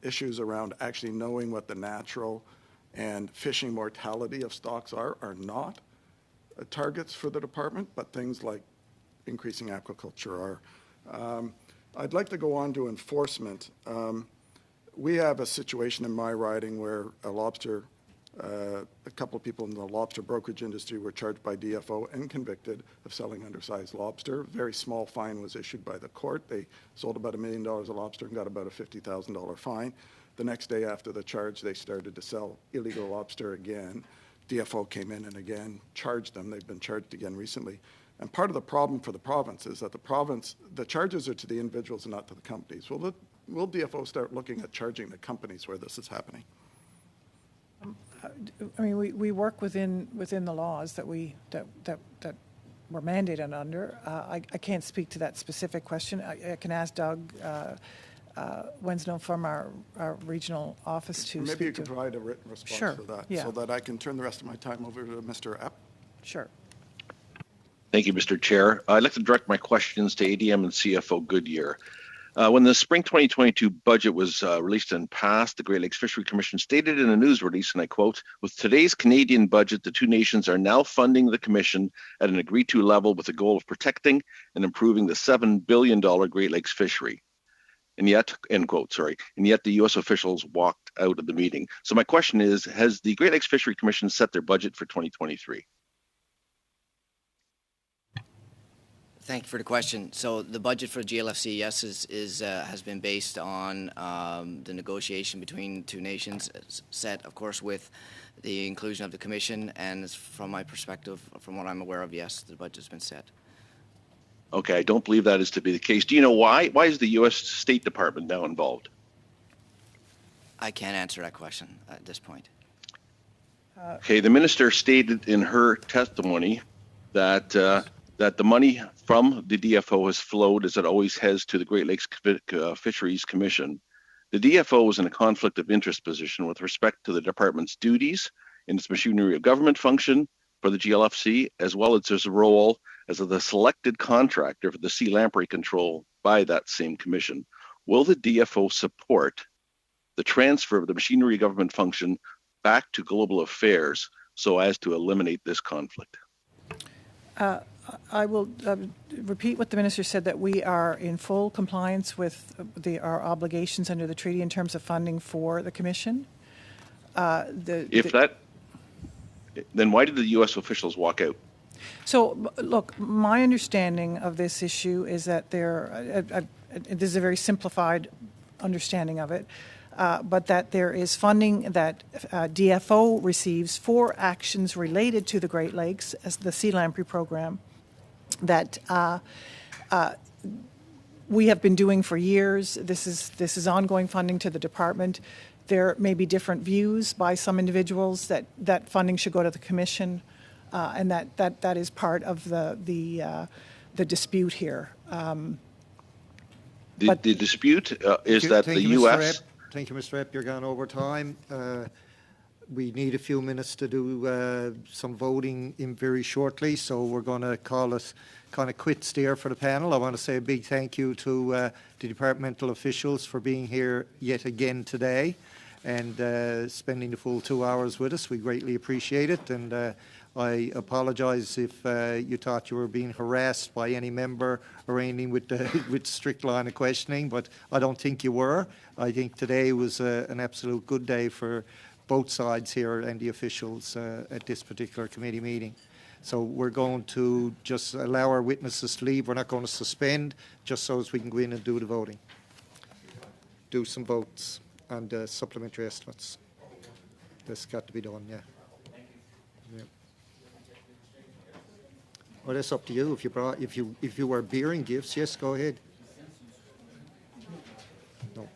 issues around actually knowing what the natural and fishing mortality of stocks are not targets for the department, but things like increasing aquaculture are. I'd like to go on to enforcement. We have a situation in my riding where a couple of people in the lobster brokerage industry were charged by DFO and convicted of selling undersized lobster. A very small fine was issued by the court. They sold about $1 million of lobster and got about a $50,000 fine. The next day after the charge, they started to sell illegal lobster again. DFO came in and again charged them. They've been charged again recently. And part of the problem for the province is that the charges are to the individuals and not to the companies. Will DFO start looking at charging the companies where this is happening? We work within the laws that we're mandated under. I can't speak to that specific question. I can ask Doug Wensno from our regional office to Maybe speak you could to. provide a written response Sure, to that, yeah. so that I can turn the rest of my time over to Mr. Epp. Sure. Thank you, Mr. Chair. I'd like to direct my questions to ADM and CFO Goodyear. When the spring 2022 budget was released and passed, the Great Lakes Fishery Commission stated in a news release, and I quote, "With today's Canadian budget, the two nations are now funding the Commission at an agreed-to level with the goal of protecting and improving the $7 billion Great Lakes fishery." And yet, end quote, sorry, and yet the U.S. officials walked out of the meeting. So my question is, has the Great Lakes Fishery Commission set their budget for 2023? Thank you for the question. So the budget for GLFC, yes, has been based on the negotiation between two nations, set, of course, with the inclusion of the Commission. And from my perspective, from what I'm aware of, yes, the budget's been set. Okay, I don't believe that is to be the case. Do you know why? Why is the U.S. State Department now involved? I can't answer that question at this point. Okay, the minister stated in her testimony that that the money from the DFO has flowed, as it always has, to the Great Lakes Fisheries Commission. The DFO is in a conflict of interest position with respect to the department's duties in its machinery of government function for the GLFC, as well as its role as the selected contractor for the sea lamprey control by that same commission. Will the DFO support the transfer of the machinery of government function back to global affairs so as to eliminate this conflict? I will repeat what the minister said, that we are in full compliance with our obligations under the treaty in terms of funding for the Commission. Then why did the U.S. officials walk out? So, look, my understanding of this issue is that this is a very simplified understanding of it, but that there is funding that DFO receives for actions related to the Great Lakes, as the Sea Lamprey Program, that we have been doing for years. This is ongoing funding to the department. There may be different views by some individuals that funding should go to the Commission, and that is part of the dispute here. The dispute is that the U.S. Thank you, Mr. Epp. You're gone over time. We need a few minutes to do some voting in very shortly, so we're going to call it kind of quits there for the panel. I want to say a big thank you to the departmental officials for being here yet again today. and spending the full 2 hours with us. We greatly appreciate it, and I apologise if you thought you were being harassed by any member or anything with the with strict line of questioning, but I don't think you were. I think today was an absolute good day for both sides here and the officials at this particular committee meeting. So we're going to just allow our witnesses to leave. We're not going to suspend, just so as we can go in and do the voting. Do some votes and supplementary estimates. That's got to be done, yeah. Yeah. Well, that's up to you. If you brought, if you were bearing gifts, yes, go ahead. No.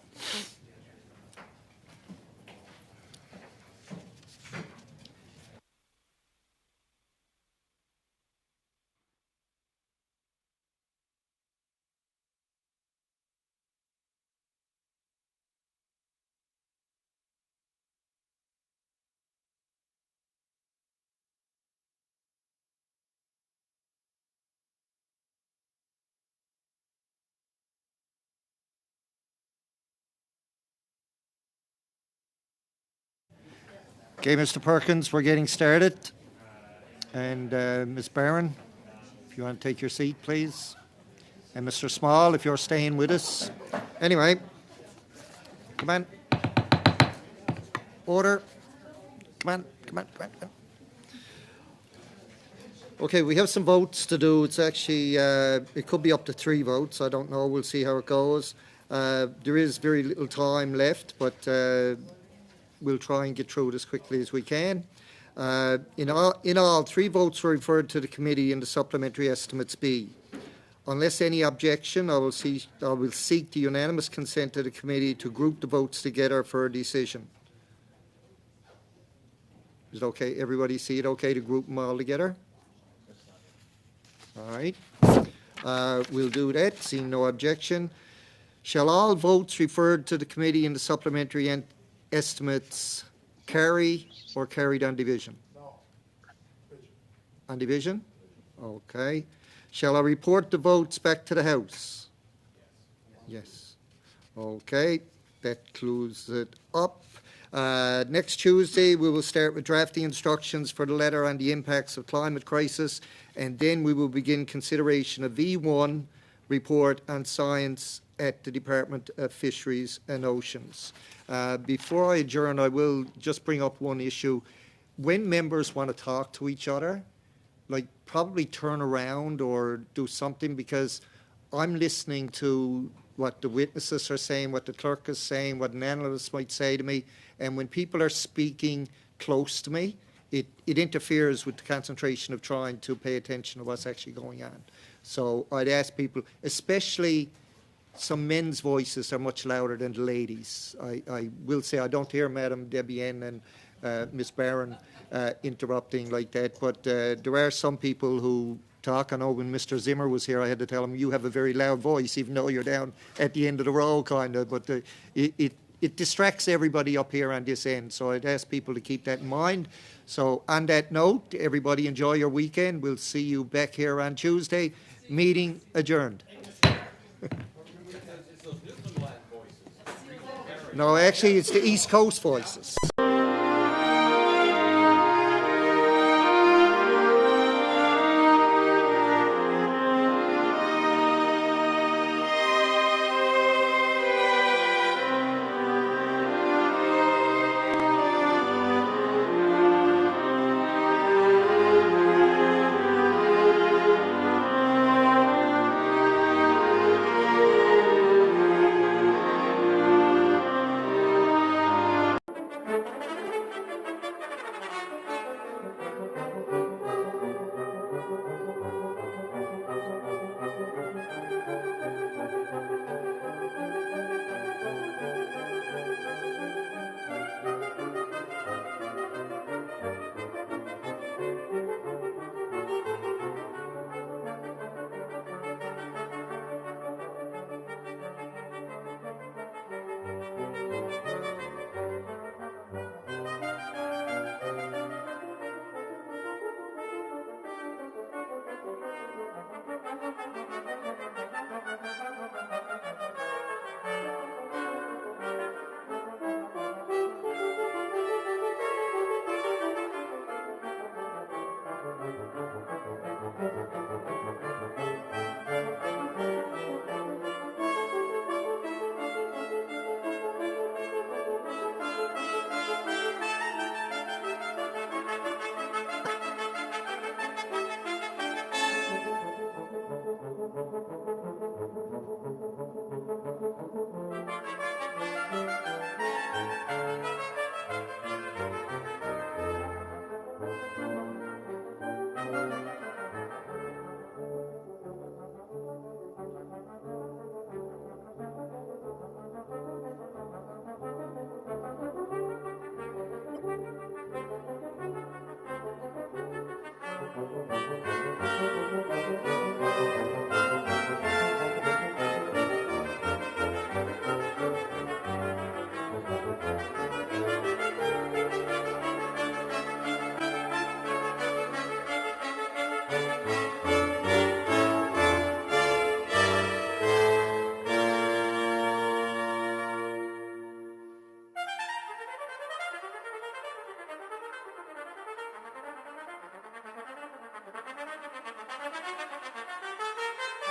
Okay, Mr. Perkins, we're getting started. And Ms. Barron, if you want to take your seat, please. And Mr. Small, if you're staying with us. Anyway, come on. Order. Come on, come on, come on, come on. Okay, we have some votes to do. It's actually, it could be up to 3 votes. I don't know. We'll see how it goes. There is very little time left, but we'll try and get through it as quickly as we can. In all, 3 votes were referred to the committee in the supplementary estimates B. Unless any objection, I will seek the unanimous consent of the committee to group the votes together for a decision. Is it okay? Everybody see it okay to group them all together? All right. We'll do that, seeing no objection. Shall all votes referred to the committee in the supplementary estimates carry or carried on division? No. On division? Okay. Shall I report the votes back to the House? Yes. Okay. That closes it up. Next Tuesday, we will start with drafting instructions for the letter on the impacts of climate crisis, and then we will begin consideration of V1 report on science at the Department of Fisheries and Oceans. Before I adjourn, I will just bring up one issue. When members want to talk to each other, like probably turn around or do something, because I'm listening to what the witnesses are saying, what the clerk is saying, what an analyst might say to me, and when people are speaking close to me, it interferes with the concentration of trying to pay attention to what's actually going on. So I'd ask people, especially some men's voices are much louder than the ladies. I will say I don't hear Madam Debienne and Ms. Barron interrupting like that, but there are some people who talk. I know when Mr. Zimmer was here, I had to tell him, you have a very loud voice, even though you're down at the end of the row, kind of, but it distracts everybody up here on this end, so I'd ask people to keep that in mind. So on that note, everybody enjoy your weekend. We'll see you back here on Tuesday. Meeting adjourned. No, actually, it's the East Coast voices.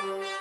you.